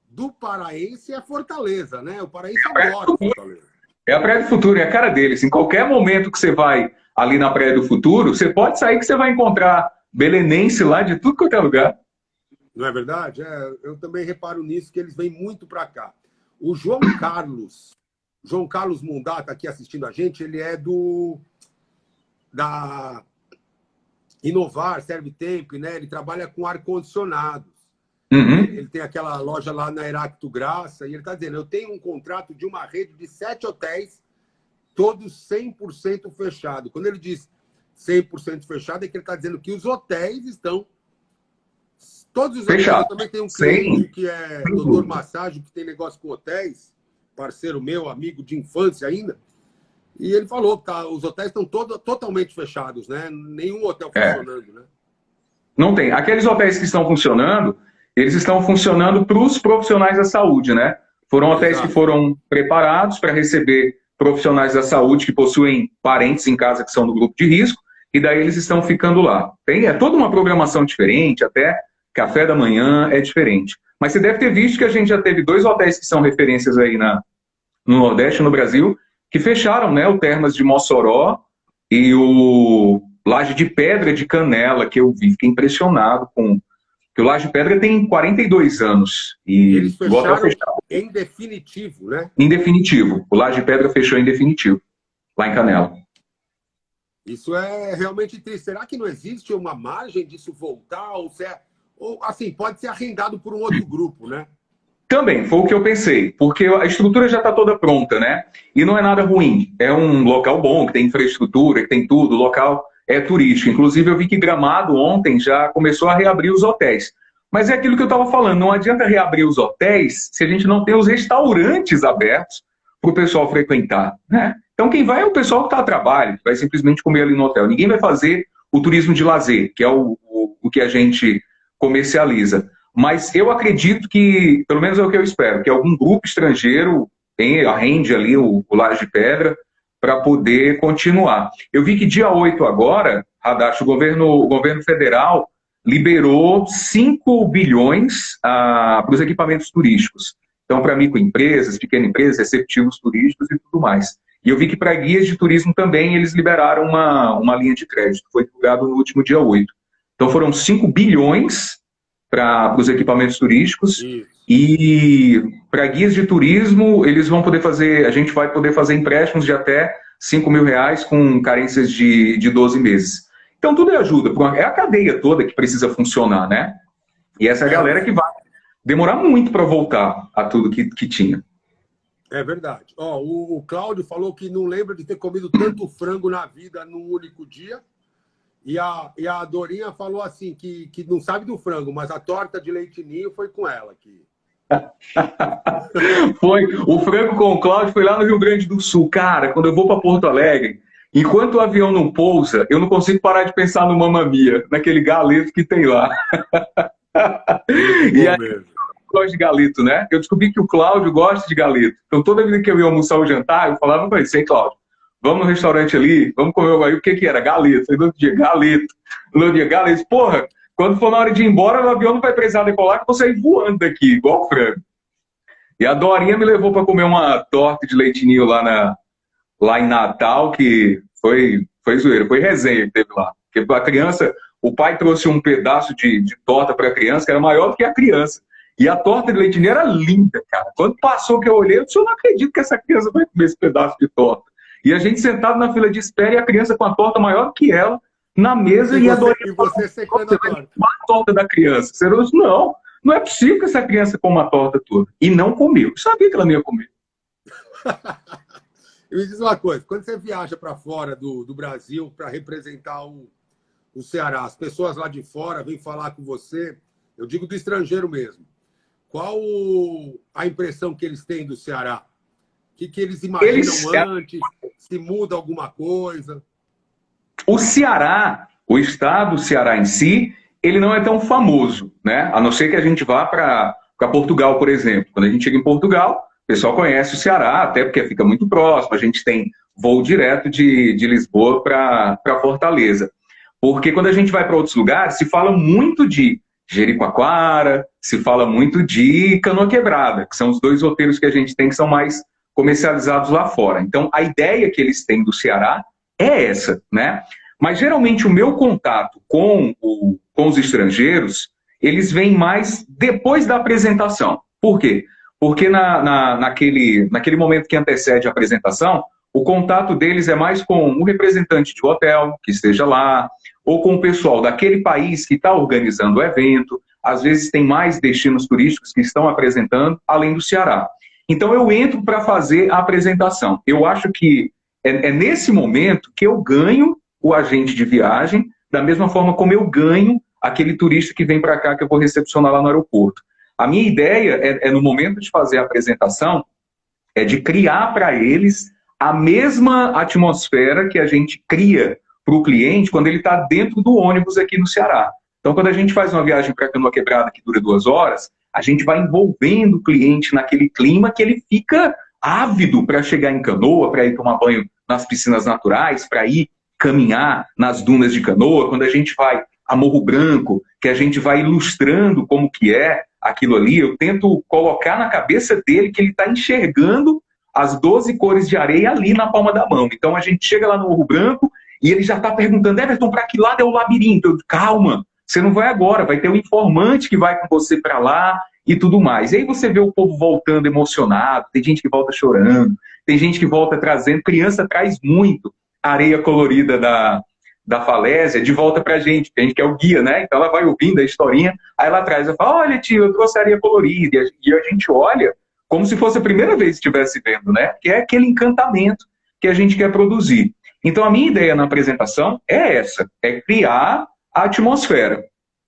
do paraense é Fortaleza, né? O paraense adora Fortaleza. É a Praia do Futuro, é a cara deles. Em qualquer momento que você vai ali na Praia do Futuro, você pode sair que você vai encontrar belenense lá de tudo quanto é lugar. Não é verdade? Eu também reparo nisso, que eles vêm muito para cá. O João Carlos Mundá está aqui assistindo a gente, ele é da Inovar, Servitemp, né? Ele trabalha com ar-condicionados. Uhum. Ele tem aquela loja lá na Heracto Graça, e ele está dizendo, eu tenho um contrato de uma rede de 7 hotéis, todos 100% fechado. Quando ele diz 100% fechado, é que ele está dizendo que os hotéis estão... Todos os hotéis, eu também tenho um cliente que é doutor Massagem, que tem negócio com hotéis, parceiro meu, amigo de infância ainda, e ele falou que os hotéis estão totalmente fechados, né? Nenhum hotel funcionando, né? Não tem. Aqueles hotéis que estão funcionando, eles estão funcionando para os profissionais da saúde, né? Foram hotéis que foram preparados para receber profissionais da saúde que possuem parentes em casa que são do grupo de risco, e daí eles estão ficando lá. É toda uma programação diferente, até café da manhã é diferente. Mas você deve ter visto que a gente já teve 2 hotéis que são referências aí no Nordeste, no Brasil, que fecharam, né? O Termas de Mossoró e o Laje de Pedra de Canela, que eu vi, fiquei impressionado com... Porque o Laje de Pedra tem 42 anos. E eles fecharam em definitivo, né? Em definitivo. O Laje de Pedra fechou em definitivo, lá em Canela. Isso é realmente triste. Será que não existe uma margem disso voltar? Ou assim, pode ser arrendado por um outro grupo, né? Também, foi o que eu pensei, porque a estrutura já está toda pronta, né? E não é nada ruim. É um local bom, que tem infraestrutura, que tem tudo, o local é turístico. Inclusive, eu vi que Gramado ontem já começou a reabrir os hotéis. Mas é aquilo que eu estava falando, não adianta reabrir os hotéis se a gente não tem os restaurantes abertos para o pessoal frequentar, né? Então, quem vai é o pessoal que está a trabalho, que vai simplesmente comer ali no hotel. Ninguém vai fazer o turismo de lazer, que é o que a gente comercializa. Mas eu acredito que, pelo menos é o que eu espero, que algum grupo estrangeiro arrende ali o Laje de Pedra para poder continuar. Eu vi que dia 8 agora, Hadash, o governo federal liberou 5 bilhões para os equipamentos turísticos. Então, para microempresas, pequenas empresas, receptivos turísticos e tudo mais. E eu vi que para guias de turismo também eles liberaram uma linha de crédito. Foi divulgado no último dia 8. Então, foram 5 bilhões para os equipamentos turísticos. Isso. E para guias de turismo, eles vão poder fazer, a gente vai poder fazer empréstimos de até R$5.000 com carências de 12 meses. Então, tudo é ajuda. É a cadeia toda que precisa funcionar, né? E essa é a galera que vai demorar muito para voltar a tudo que tinha. É verdade. O Cláudio falou que não lembra de ter comido tanto frango na vida num único dia. E a Dorinha falou assim, que não sabe do frango, mas a torta de leite ninho foi com ela aqui. Foi. O frango com o Cláudio foi lá no Rio Grande do Sul. Cara, quando eu vou para Porto Alegre, enquanto o avião não pousa, eu não consigo parar de pensar no Mamma Mia, naquele galeto que tem lá. E aí, eu gosto de galeto, né? Eu descobri que o Cláudio gosta de galeto. Então, toda vez que eu ia almoçar ou jantar, eu falava com ele, sei, Cláudio, vamos no restaurante ali, vamos comer aí. O que era? Galeto. Aí no outro dia, galeto. No outro dia, galeto. Porra, quando for na hora de ir embora, o avião não vai precisar decolar, que eu vou sair voando daqui, igual o frango. E a Dorinha me levou para comer uma torta de leite ninho lá em Natal, que foi zoeira, foi resenha que teve lá. Porque a criança, o pai trouxe um pedaço de torta para a criança, que era maior do que a criança. E a torta de leite ninho era linda, cara. Quando passou que eu olhei, eu disse, eu não acredito que essa criança vai comer esse pedaço de torta. E a gente sentado na fila de espera e a criança com a torta maior que ela na mesa e a Dorinha a torta da criança. Você disse, não é possível que essa criança coma a torta toda. E não comeu. Eu sabia que ela não ia comer. E me diz uma coisa, quando você viaja para fora do Brasil para representar o Ceará, as pessoas lá de fora vêm falar com você, eu digo do estrangeiro mesmo, qual a impressão que eles têm do Ceará? O que eles imaginam antes? Se muda alguma coisa? O Ceará, o estado do Ceará em si, ele não é tão famoso, né? A não ser que a gente vá para Portugal, por exemplo. Quando a gente chega em Portugal, o pessoal conhece o Ceará, até porque fica muito próximo. A gente tem voo direto de Lisboa para Fortaleza. Porque quando a gente vai para outros lugares, se fala muito de Jericoacoara, se fala muito de Canoa Quebrada, que são os 2 roteiros que a gente tem que são mais comercializados lá fora. Então, a ideia que eles têm do Ceará é essa, né? Mas, geralmente, o meu contato com os estrangeiros, eles vêm mais depois da apresentação. Por quê? Porque naquele momento que antecede a apresentação, o contato deles é mais com o representante de hotel, que esteja lá, ou com o pessoal daquele país que está organizando o evento. Às vezes tem mais destinos turísticos que estão apresentando, além do Ceará. Então eu entro para fazer a apresentação. Eu acho que é nesse momento que eu ganho o agente de viagem, da mesma forma como eu ganho aquele turista que vem para cá que eu vou recepcionar lá no aeroporto. A minha ideia no momento de fazer a apresentação, é de criar para eles a mesma atmosfera que a gente cria para o cliente quando ele está dentro do ônibus aqui no Ceará. Então, quando a gente faz uma viagem para Canoa Quebrada que dura 2 horas, a gente vai envolvendo o cliente naquele clima que ele fica ávido para chegar em Canoa, para ir tomar banho nas piscinas naturais, para ir caminhar nas dunas de Canoa, quando a gente vai a Morro Branco, que a gente vai ilustrando como que é aquilo ali, eu tento colocar na cabeça dele que ele está enxergando as 12 cores de areia ali na palma da mão. Então a gente chega lá no Morro Branco e ele já está perguntando, Everton, para que lado é o labirinto? Eu, calma, você não vai agora, vai ter um informante que vai com você para lá e tudo mais. E aí você vê o povo voltando emocionado, tem gente que volta chorando, tem gente que volta trazendo, criança traz muito areia colorida da falésia de volta pra gente, porque a gente quer o guia, né? Então ela vai ouvindo a historinha, aí ela traz, eu falo, olha tio, eu trouxe areia colorida, e a gente olha como se fosse a primeira vez que estivesse vendo, né? Que é aquele encantamento que a gente quer produzir. Então a minha ideia na apresentação é essa, é criar a atmosfera.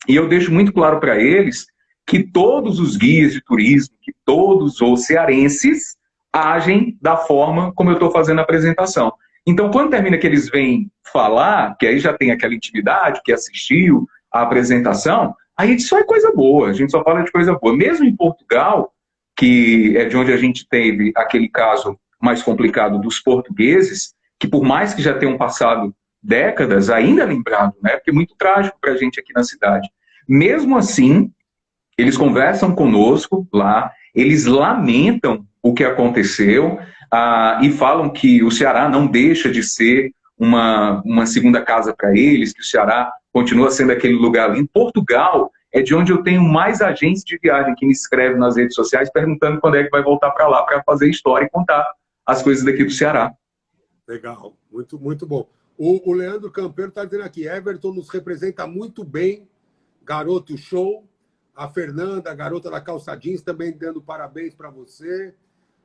E eu deixo muito claro para eles que todos os guias de turismo, que todos os cearenses agem da forma como eu estou fazendo a apresentação. Então, quando termina que eles vêm falar, que aí já tem aquela intimidade, que assistiu a apresentação, aí isso é coisa boa, a gente só fala de coisa boa. Mesmo em Portugal, que é de onde a gente teve aquele caso mais complicado dos portugueses, que por mais que já tenham passado décadas, ainda é lembrado, né? Porque é muito trágico para a gente aqui na cidade. Mesmo assim, eles conversam conosco lá, eles lamentam o que aconteceu, e falam que o Ceará não deixa de ser uma segunda casa para eles, que o Ceará continua sendo aquele lugar ali. Em Portugal é de onde eu tenho mais agentes de viagem que me escrevem nas redes sociais perguntando quando é que vai voltar para lá para fazer história e contar as coisas daqui do Ceará. Legal, muito, muito bom. O Leandro Campeiro está dizendo aqui, Everton nos representa muito bem, garoto show. A Fernanda, a garota da calça jeans, também dando parabéns para você.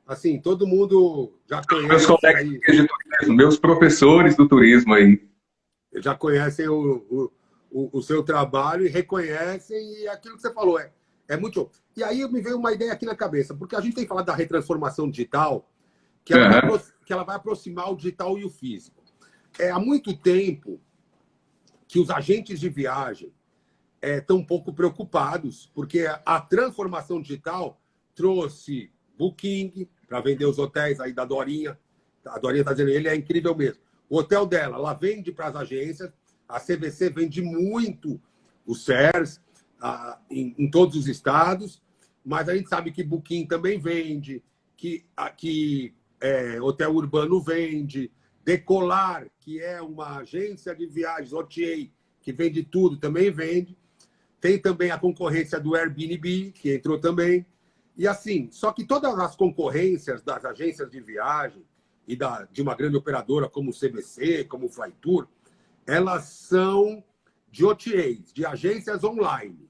Assim, todo mundo já conhece. Meus colegas de turismo, meus professores do turismo aí. Já conhecem o seu trabalho e reconhecem, e aquilo que você falou é muito. E aí me veio uma ideia aqui na cabeça, porque a gente tem falado da retransformação digital, que ela vai aproximar o digital e o físico. Há muito tempo que os agentes de viagem estão um pouco preocupados, porque a transformação digital trouxe Booking para vender os hotéis aí da Dorinha. A Dorinha está dizendo, ele é incrível mesmo. O hotel dela, ela vende para as agências, a CVC vende muito os CERS em todos os estados, mas a gente sabe que Booking também vende, que Hotel Urbano vende, Decolar, que é uma agência de viagens, OTA, que vende tudo, também vende. Tem também a concorrência do Airbnb, que entrou também. E assim, só que todas as concorrências das agências de viagem e de uma grande operadora como o CVC, como o Flytour, elas são de OTAs, de agências online.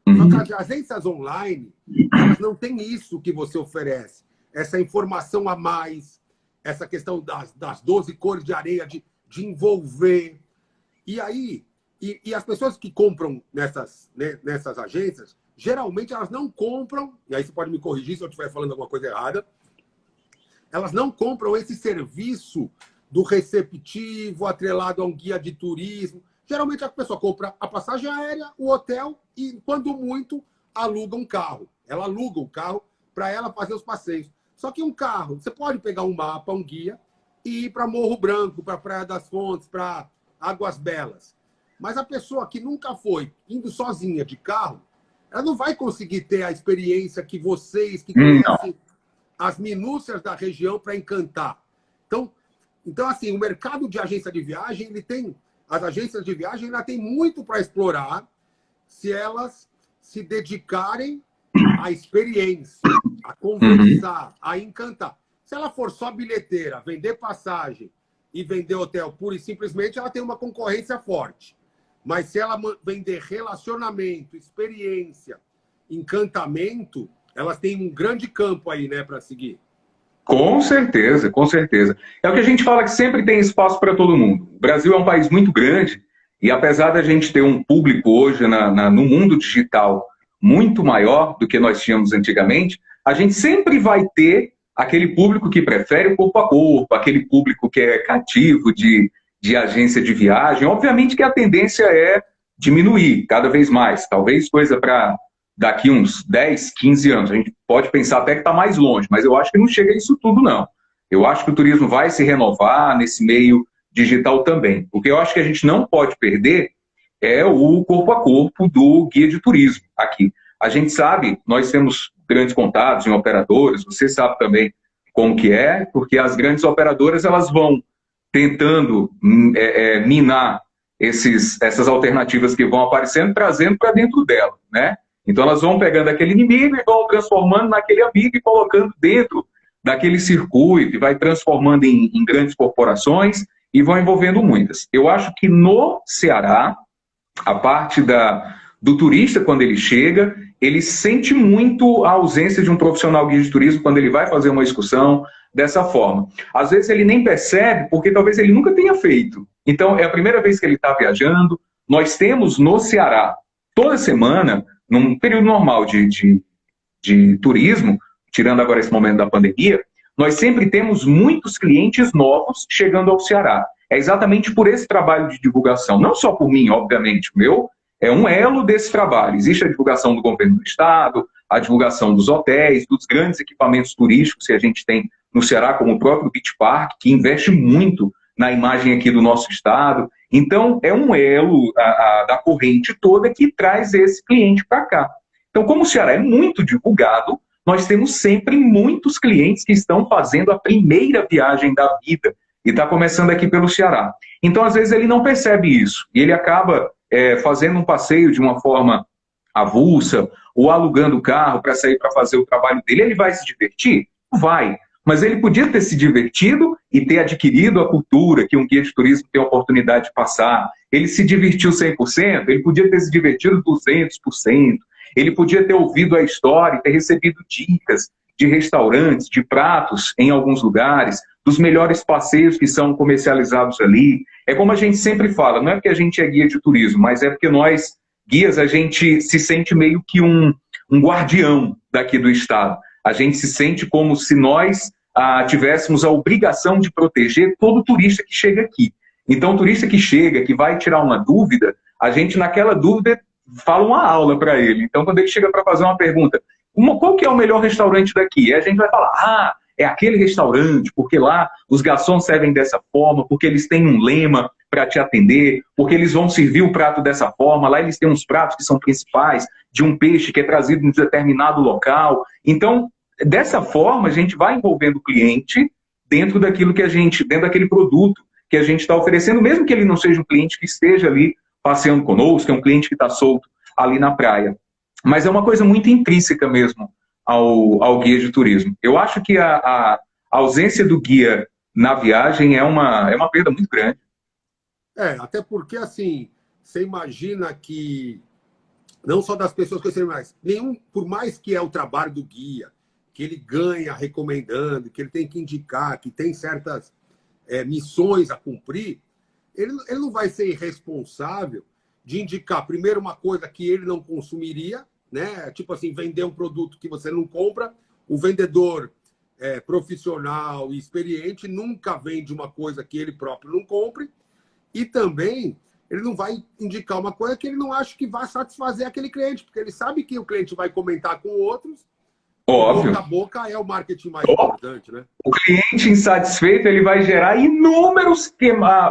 Só que as agências online, elas não têm isso que você oferece. Essa informação a mais, essa questão das 12 cores de areia, de envolver. E aí, e as pessoas que compram nessas agências, geralmente elas não compram, e aí você pode me corrigir se eu estiver falando alguma coisa errada, elas não compram esse serviço do receptivo atrelado a um guia de turismo. Geralmente a pessoa compra a passagem aérea, o hotel e, quando muito, aluga um carro. Ela aluga um carro para ela fazer os passeios. Só que um carro, você pode pegar um mapa, um guia, e ir para Morro Branco, para Praia das Fontes, para Águas Belas. Mas a pessoa que nunca foi, indo sozinha de carro, ela não vai conseguir ter a experiência que vocês, que conhecem as minúcias da região, para encantar. Então, assim, o mercado de agência de viagem, as agências de viagem ainda têm muito para explorar se elas se dedicarem à experiência, a conversar, a encantar. Se ela for só bilheteira, vender passagem e vender hotel pura e simplesmente, ela tem uma concorrência forte. Mas se ela vender relacionamento, experiência, encantamento, elas têm um grande campo aí, né, para seguir. Com certeza, com certeza. É o que a gente fala, que sempre tem espaço para todo mundo. O Brasil é um país muito grande e apesar da gente ter um público hoje no mundo digital muito maior do que nós tínhamos antigamente, a gente sempre vai ter aquele público que prefere o corpo a corpo, aquele público que é cativo de agência de viagem. Obviamente que a tendência é diminuir cada vez mais. Talvez coisa para daqui uns 10, 15 anos. A gente pode pensar até que está mais longe, mas eu acho que não chega a isso tudo, não. Eu acho que o turismo vai se renovar nesse meio digital também. O que eu acho que a gente não pode perder é o corpo a corpo do guia de turismo aqui. A gente sabe, nós temos grandes contatos em operadoras, você sabe também como que é, porque as grandes operadoras elas vão tentando minar essas alternativas que vão aparecendo, trazendo para dentro dela, né? Então elas vão pegando aquele inimigo e vão transformando naquele amigo e colocando dentro daquele circuito, e vai transformando em grandes corporações e vão envolvendo muitas. Eu acho que no Ceará, a parte do turista, quando ele chega, ele sente muito a ausência de um profissional guia de turismo quando ele vai fazer uma excursão dessa forma. Às vezes ele nem percebe, porque talvez ele nunca tenha feito. Então, é a primeira vez que ele está viajando. Nós temos no Ceará, toda semana, num período normal de turismo, tirando agora esse momento da pandemia, nós sempre temos muitos clientes novos chegando ao Ceará. É exatamente por esse trabalho de divulgação, não só por mim, obviamente, o meu é um elo desse trabalho. Existe a divulgação do governo do estado, a divulgação dos hotéis, dos grandes equipamentos turísticos que a gente tem no Ceará, como o próprio Beach Park, que investe muito na imagem aqui do nosso estado. Então, é um elo da corrente toda que traz esse cliente para cá. Então, como o Ceará é muito divulgado, nós temos sempre muitos clientes que estão fazendo a primeira viagem da vida e está começando aqui pelo Ceará. Então, às vezes, ele não percebe isso e ele acaba fazendo um passeio de uma forma avulsa ou alugando o carro para sair para fazer o trabalho dele. Ele vai se divertir? Vai. Mas ele podia ter se divertido e ter adquirido a cultura que um guia de turismo tem a oportunidade de passar. Ele se divertiu 100%, ele podia ter se divertido 200%. Ele podia ter ouvido a história e ter recebido dicas de restaurantes, de pratos em alguns lugares, dos melhores passeios que são comercializados ali. É como a gente sempre fala, não é porque a gente é guia de turismo, mas é porque nós, guias, a gente se sente meio que um guardião daqui do estado. A gente se sente como se nós tivéssemos a obrigação de proteger todo turista que chega aqui. Então, o turista que chega, que vai tirar uma dúvida, a gente, naquela dúvida, fala uma aula para ele. Então, quando ele chega para fazer uma pergunta, qual que é o melhor restaurante daqui? E a gente vai falar, é aquele restaurante, porque lá os garçons servem dessa forma, porque eles têm um lema para te atender, porque eles vão servir o prato dessa forma, lá eles têm uns pratos que são principais, de um peixe que é trazido em determinado local. Então, dessa forma, a gente vai envolvendo o cliente dentro daquilo que dentro daquele produto que a gente está oferecendo, mesmo que ele não seja um cliente que esteja ali passeando conosco, que é um cliente que está solto ali na praia. Mas é uma coisa muito intrínseca mesmo ao guia de turismo. Eu acho que a ausência do guia na viagem é uma perda muito grande. Até porque, assim, você imagina que, não só das pessoas conhecerem mais, por mais que é o trabalho do guia, que ele ganha recomendando, que ele tem que indicar, que tem certas missões a cumprir, ele não vai ser irresponsável de indicar, primeiro, uma coisa que ele não consumiria, né? Tipo assim, vender um produto que você não compra. O vendedor profissional e experiente nunca vende uma coisa que ele próprio não compre. E também, ele não vai indicar uma coisa que ele não acha que vai satisfazer aquele cliente, porque ele sabe que o cliente vai comentar com outros. Óbvio. Boca a boca é o marketing mais importante, né? O cliente insatisfeito, ele vai gerar inúmeros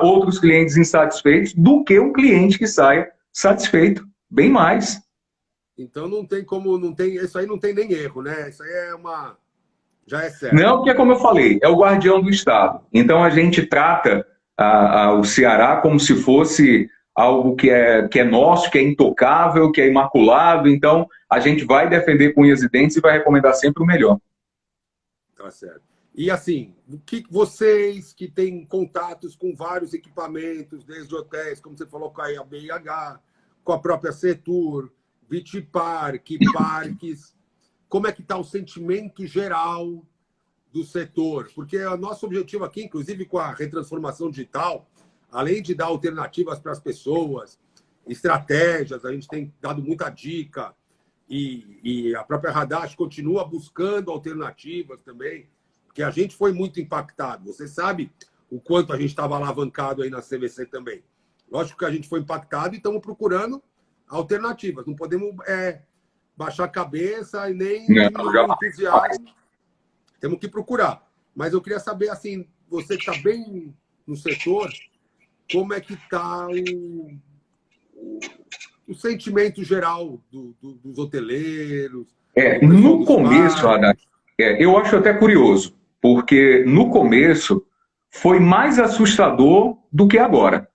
outros clientes insatisfeitos do que um cliente que saia satisfeito. Bem mais. Então não tem como, isso aí não tem nem erro, né? Isso aí já é certo. Não, porque como eu falei, é o guardião do Estado. Então a gente trata o Ceará como se fosse algo que é nosso, que é intocável, que é imaculado. Então a gente vai defender com unhas e dentes e vai recomendar sempre o melhor. Tá certo. E assim, o que vocês que têm contatos com vários equipamentos, desde hotéis, como você falou, com a BIH, com a própria Setur, Beach Park, parques, como é que está o sentimento geral do setor? Porque o nosso objetivo aqui, inclusive com a retransformação digital, além de dar alternativas para as pessoas, estratégias, a gente tem dado muita dica, e a própria Radash continua buscando alternativas também, porque a gente foi muito impactado. Você sabe o quanto a gente estava alavancado aí na CVC também. Lógico que a gente foi impactado e estamos procurando alternativas. Não podemos baixar a cabeça e nem Não, diminuir o jamais. entusiasmo. Temos que procurar. Mas eu queria saber, assim, você que está bem no setor, como é que está o sentimento geral dos hoteleiros, do pessoal No dos começo, bares? eu acho até curioso, porque no começo foi mais assustador do que agora.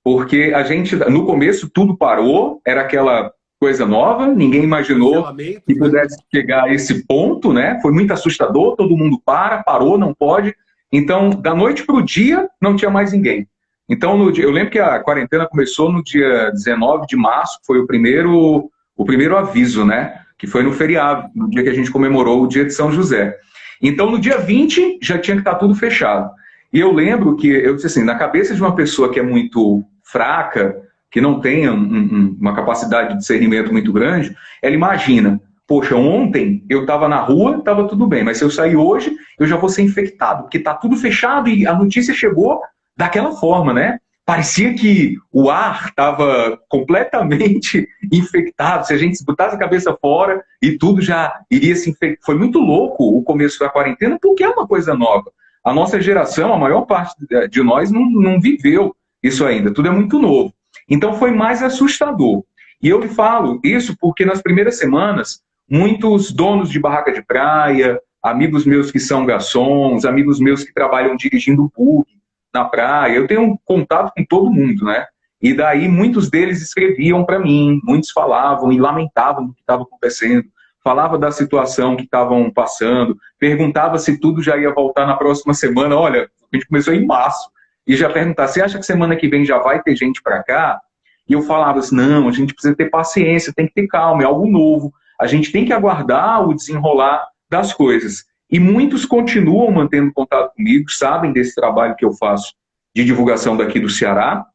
Porque a gente, no começo, tudo parou, era aquela coisa nova, ninguém imaginou que Cancelamentos, né? pudesse chegar a esse ponto, né? Foi muito assustador, todo mundo parou, não pode. Então, da noite para o dia, não tinha mais ninguém. Então, eu lembro que a quarentena começou no dia 19 de março, foi o primeiro aviso, né? Que foi no feriado, no dia que a gente comemorou o dia de São José. Então, no dia 20, já tinha que estar tudo fechado. E eu lembro que, eu disse assim, na cabeça de uma pessoa que é muito fraca, que não tem uma capacidade de discernimento muito grande, ela imagina, poxa, ontem eu estava na rua, estava tudo bem, mas se eu sair hoje, eu já vou ser infectado, porque está tudo fechado e a notícia chegou daquela forma, né? Parecia que o ar estava completamente infectado, se a gente botasse a cabeça fora e tudo já iria se infectar. Foi muito louco o começo da quarentena, porque é uma coisa nova. A nossa geração, a maior parte de nós não viveu isso ainda, tudo é muito novo. Então foi mais assustador. E eu lhe falo isso porque nas primeiras semanas, muitos donos de barraca de praia, amigos meus que são garçons, amigos meus que trabalham dirigindo bug na praia, eu tenho um contato com todo mundo, né? E daí muitos deles escreviam para mim, muitos falavam e lamentavam do que estava acontecendo, falava da situação que estavam passando, perguntava se tudo já ia voltar na próxima semana. Olha, a gente começou em março, e já perguntava, você acha que semana que vem já vai ter gente para cá? E eu falava assim, não, a gente precisa ter paciência, tem que ter calma, é algo novo, a gente tem que aguardar o desenrolar das coisas. E muitos continuam mantendo contato comigo, sabem desse trabalho que eu faço de divulgação daqui do Ceará,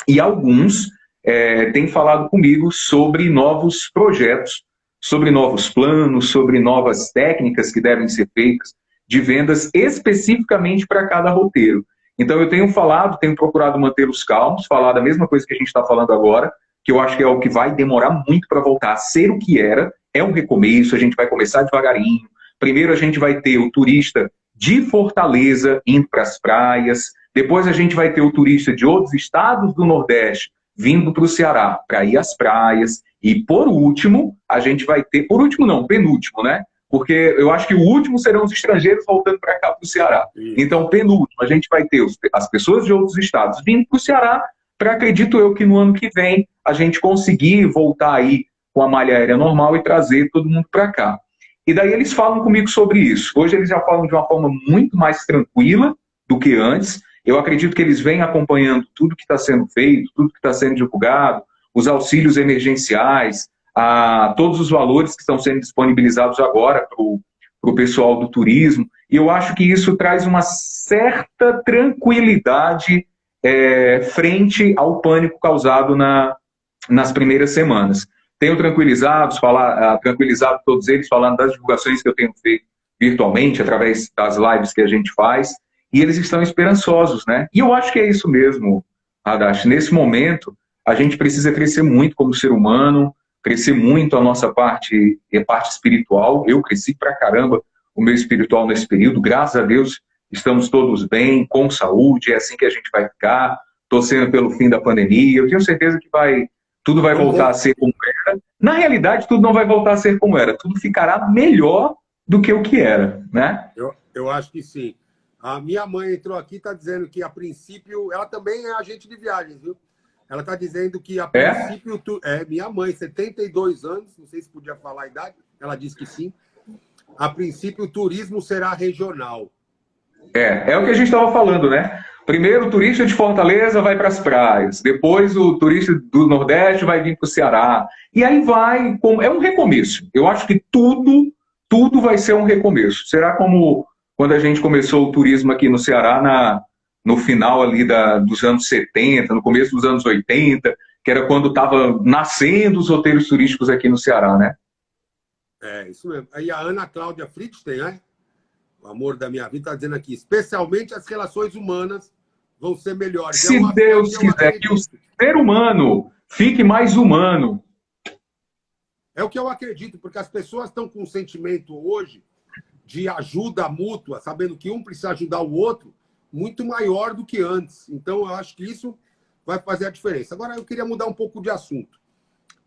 e alguns têm falado comigo sobre novos projetos, sobre novos planos, sobre novas técnicas que devem ser feitas de vendas especificamente para cada roteiro. Então eu tenho falado, tenho procurado mantê-los calmos, falar da mesma coisa que a gente está falando agora, que eu acho que é o que vai demorar muito para voltar a ser o que era, é um recomeço, a gente vai começar devagarinho. Primeiro a gente vai ter o turista de Fortaleza indo para as praias, depois a gente vai ter o turista de outros estados do Nordeste vindo para o Ceará para ir às praias, e por último, a gente vai ter, por último não, penúltimo, né? Porque eu acho que o último serão os estrangeiros voltando para cá para o Ceará. Então, penúltimo, a gente vai ter as pessoas de outros estados vindo para o Ceará, para, acredito eu, que no ano que vem a gente conseguir voltar aí com a malha aérea normal e trazer todo mundo para cá. E daí eles falam comigo sobre isso. Hoje eles já falam de uma forma muito mais tranquila do que antes. Eu acredito que eles vêm acompanhando tudo que está sendo feito, tudo que está sendo divulgado, os auxílios emergenciais, todos os valores que estão sendo disponibilizados agora para o pessoal do turismo. E eu acho que isso traz uma certa tranquilidade frente ao pânico causado nas primeiras semanas. Tenho tranquilizado todos eles, falando das divulgações que eu tenho feito virtualmente, através das lives que a gente faz, e eles estão esperançosos, né? E eu acho que é isso mesmo, Hadash. Nesse momento, a gente precisa crescer muito como ser humano, crescer muito a nossa parte espiritual. Eu cresci pra caramba o meu espiritual nesse período, graças a Deus, estamos todos bem, com saúde, é assim que a gente vai ficar, torcendo pelo fim da pandemia. Eu tenho certeza que tudo vai voltar a ser como era. Na realidade, tudo não vai voltar a ser como era, tudo ficará melhor do que o que era, né? Eu acho que sim. A minha mãe entrou aqui e está dizendo que, a princípio, ela também é agente de viagens, viu? Ela está dizendo que, a princípio, minha mãe, 72 anos, não sei se podia falar a idade, ela disse que sim. A princípio, o turismo será regional. É o que a gente estava falando, né? Primeiro o turista de Fortaleza vai para as praias, depois o turista do Nordeste vai vir para o Ceará, e aí vai, é um recomeço. Eu acho que tudo vai ser um recomeço. Será como quando a gente começou o turismo aqui no Ceará no final ali dos anos 70, no começo dos anos 80, que era quando estava nascendo os roteiros turísticos aqui no Ceará, né? Isso mesmo. Aí a Ana Cláudia Fritzstein, né? O amor da minha vida, está dizendo aqui, especialmente as relações humanas vão ser melhores. Se Deus quiser que o ser humano fique mais humano. É o que eu acredito, porque as pessoas estão com um sentimento hoje de ajuda mútua, sabendo que um precisa ajudar o outro, muito maior do que antes. Então, eu acho que isso vai fazer a diferença. Agora, eu queria mudar um pouco de assunto.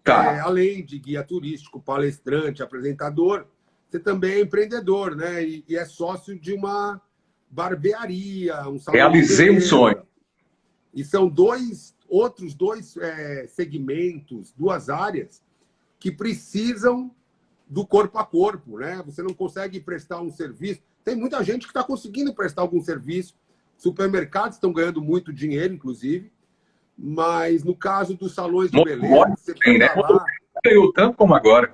Tá. Além de guia turístico, palestrante, apresentador, você também é empreendedor, né? E é sócio de uma barbearia, um salão Realizei de um beleza. sonho. E são outros dois segmentos, duas áreas que precisam do corpo a corpo, né? Você não consegue prestar um serviço. Tem muita gente que está conseguindo prestar algum serviço. Supermercados estão ganhando muito dinheiro, inclusive. Mas no caso dos salões de beleza, você tem, né? precisa lá... Ganhou tanto como agora.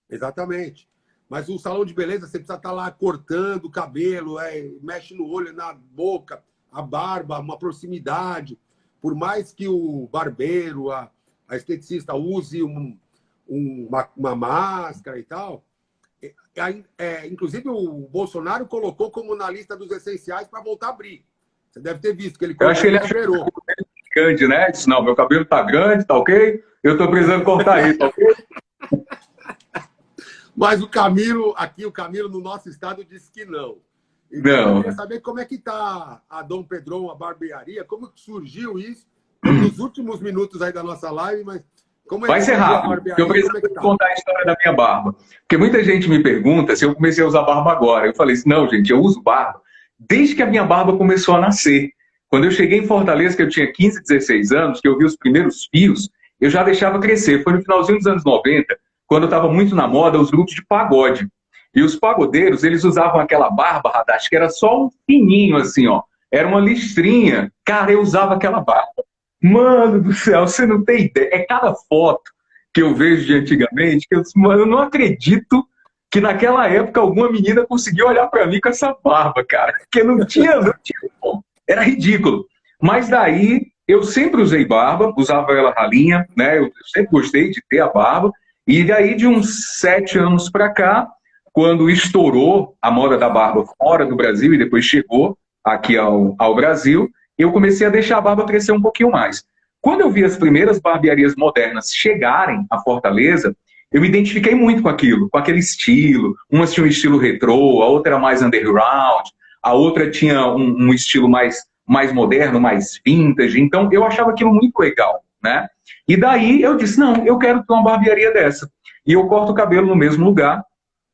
Exatamente. Mas o salão de beleza, você precisa estar lá cortando o cabelo, mexe no olho, na boca, a barba, uma proximidade. Por mais que o barbeiro, a esteticista use uma máscara e tal, inclusive o Bolsonaro colocou como na lista dos essenciais para voltar a abrir. Você deve ter visto que ele Eu acho que ele liberou. Grande, né? Disse, não, meu cabelo tá grande, tá ok? Eu tô precisando cortar ele, tá ok? Mas o Camilo no nosso estado disse que não. Então, não. Eu queria saber como é que está a Dom Pedrão, a barbearia, como que surgiu isso? Nos últimos minutos aí da nossa live, mas como é Vai que ser surgiu a rápido, barbearia? porque eu preciso contar a história da minha barba. Porque muita gente me pergunta se eu comecei a usar barba agora. Eu falei assim, não, gente, eu uso barba desde que a minha barba começou a nascer. Quando eu cheguei em Fortaleza, que eu tinha 15, 16 anos, que eu vi os primeiros fios, eu já deixava crescer. Foi no finalzinho dos anos 90, quando eu estava muito na moda, os grupos de pagode. E os pagodeiros, eles usavam aquela barba, Radache, que era só um fininho assim, ó. Era uma listrinha. Cara, eu usava aquela barba. Mano do céu, você não tem ideia. É cada foto que eu vejo de antigamente, que eu não acredito que naquela época alguma menina conseguiu olhar para mim com essa barba, cara. Porque não tinha como. Era ridículo. Mas daí, eu sempre usei barba, usava ela ralinha, né? Eu sempre gostei de ter a barba. E daí, de uns 7 anos para cá, quando estourou a moda da barba fora do Brasil e depois chegou aqui ao Brasil, eu comecei a deixar a barba crescer um pouquinho mais. Quando eu vi as primeiras barbearias modernas chegarem a Fortaleza, eu me identifiquei muito com aquilo, com aquele estilo. Uma tinha um estilo retrô, a outra era mais underground, a outra tinha um estilo mais moderno, mais vintage. Então, eu achava aquilo muito legal, né? E daí eu disse, não, eu quero ter uma barbearia dessa. E eu corto o cabelo no mesmo lugar,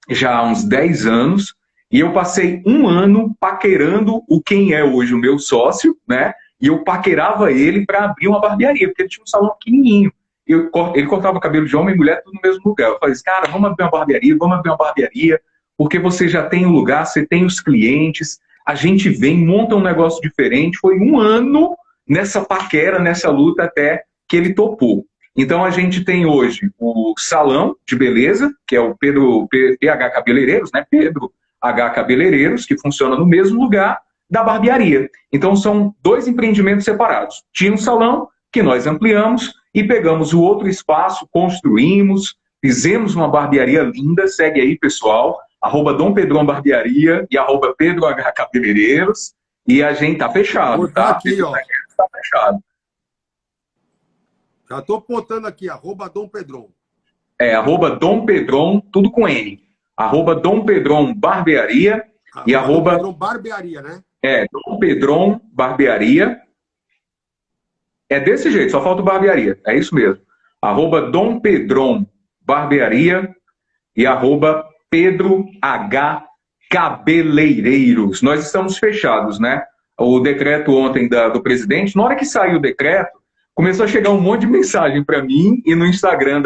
já há uns 10 anos, e eu passei 1 ano paquerando quem é hoje o meu sócio, né? E eu paquerava ele para abrir uma barbearia, porque ele tinha um salão pequenininho. Ele cortava cabelo de homem e mulher tudo no mesmo lugar. Eu falei, cara, vamos abrir uma barbearia, porque você já tem o lugar, você tem os clientes, a gente vem, monta um negócio diferente. Foi 1 ano nessa paquera, nessa luta, até que ele topou. Então, a gente tem hoje o salão de beleza, que é o PH Cabeleireiros, né? Pedro H Cabeleireiros, que funciona no mesmo lugar da barbearia. Então, são 2 empreendimentos separados. Tinha um salão, que nós ampliamos, e pegamos o outro espaço, construímos, fizemos uma barbearia linda, segue aí, pessoal, @Dom Pedrão Barbearia e @Pedro H Cabeleireiros, e a gente tá fechado, tá? Aqui, ó. Tá fechado. Já estou botando aqui, @Dom Pedrão. Dom Pedrão, tudo com N. @Dom Pedrão Barbearia e Dom Pedrão Barbearia, né? Dom Pedrão Barbearia. É desse jeito, só falta o barbearia. É isso mesmo. @Dom Pedrão Barbearia e @Pedro H Cabeleireiros. Nós estamos fechados, né? O decreto ontem do presidente, na hora que saiu o decreto, começou a chegar um monte de mensagem para mim e no Instagram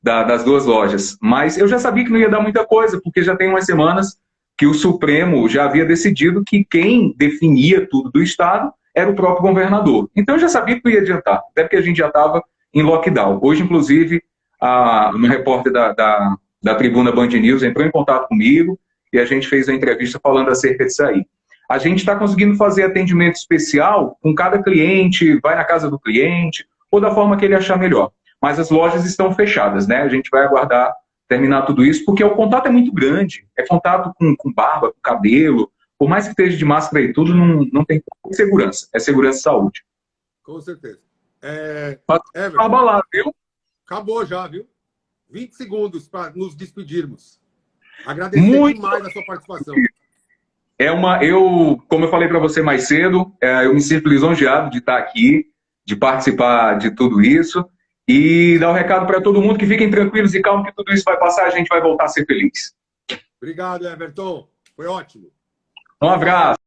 das 2 lojas. Mas eu já sabia que não ia dar muita coisa, porque já tem umas semanas que o Supremo já havia decidido que quem definia tudo do Estado era o próprio governador. Então eu já sabia que não ia adiantar, até porque a gente já estava em lockdown. Hoje, inclusive, uma repórter da Tribuna Band News entrou em contato comigo e a gente fez uma entrevista falando acerca disso aí. A gente está conseguindo fazer atendimento especial com cada cliente, vai na casa do cliente, ou da forma que ele achar melhor. Mas as lojas estão fechadas, né? A gente vai aguardar terminar tudo isso, porque o contato é muito grande. É contato com barba, com cabelo. Por mais que esteja de máscara e tudo, não tem segurança. É segurança e saúde. Com certeza. Barba lá, viu? Acabou já, viu? 20 segundos para nos despedirmos. Agradecer demais a sua participação. Como eu falei para você mais cedo, eu me sinto lisonjeado de estar aqui, de participar de tudo isso e dar um recado para todo mundo que fiquem tranquilos e calmos que tudo isso vai passar, a gente vai voltar a ser feliz. Obrigado, Everton. Foi ótimo. Um abraço.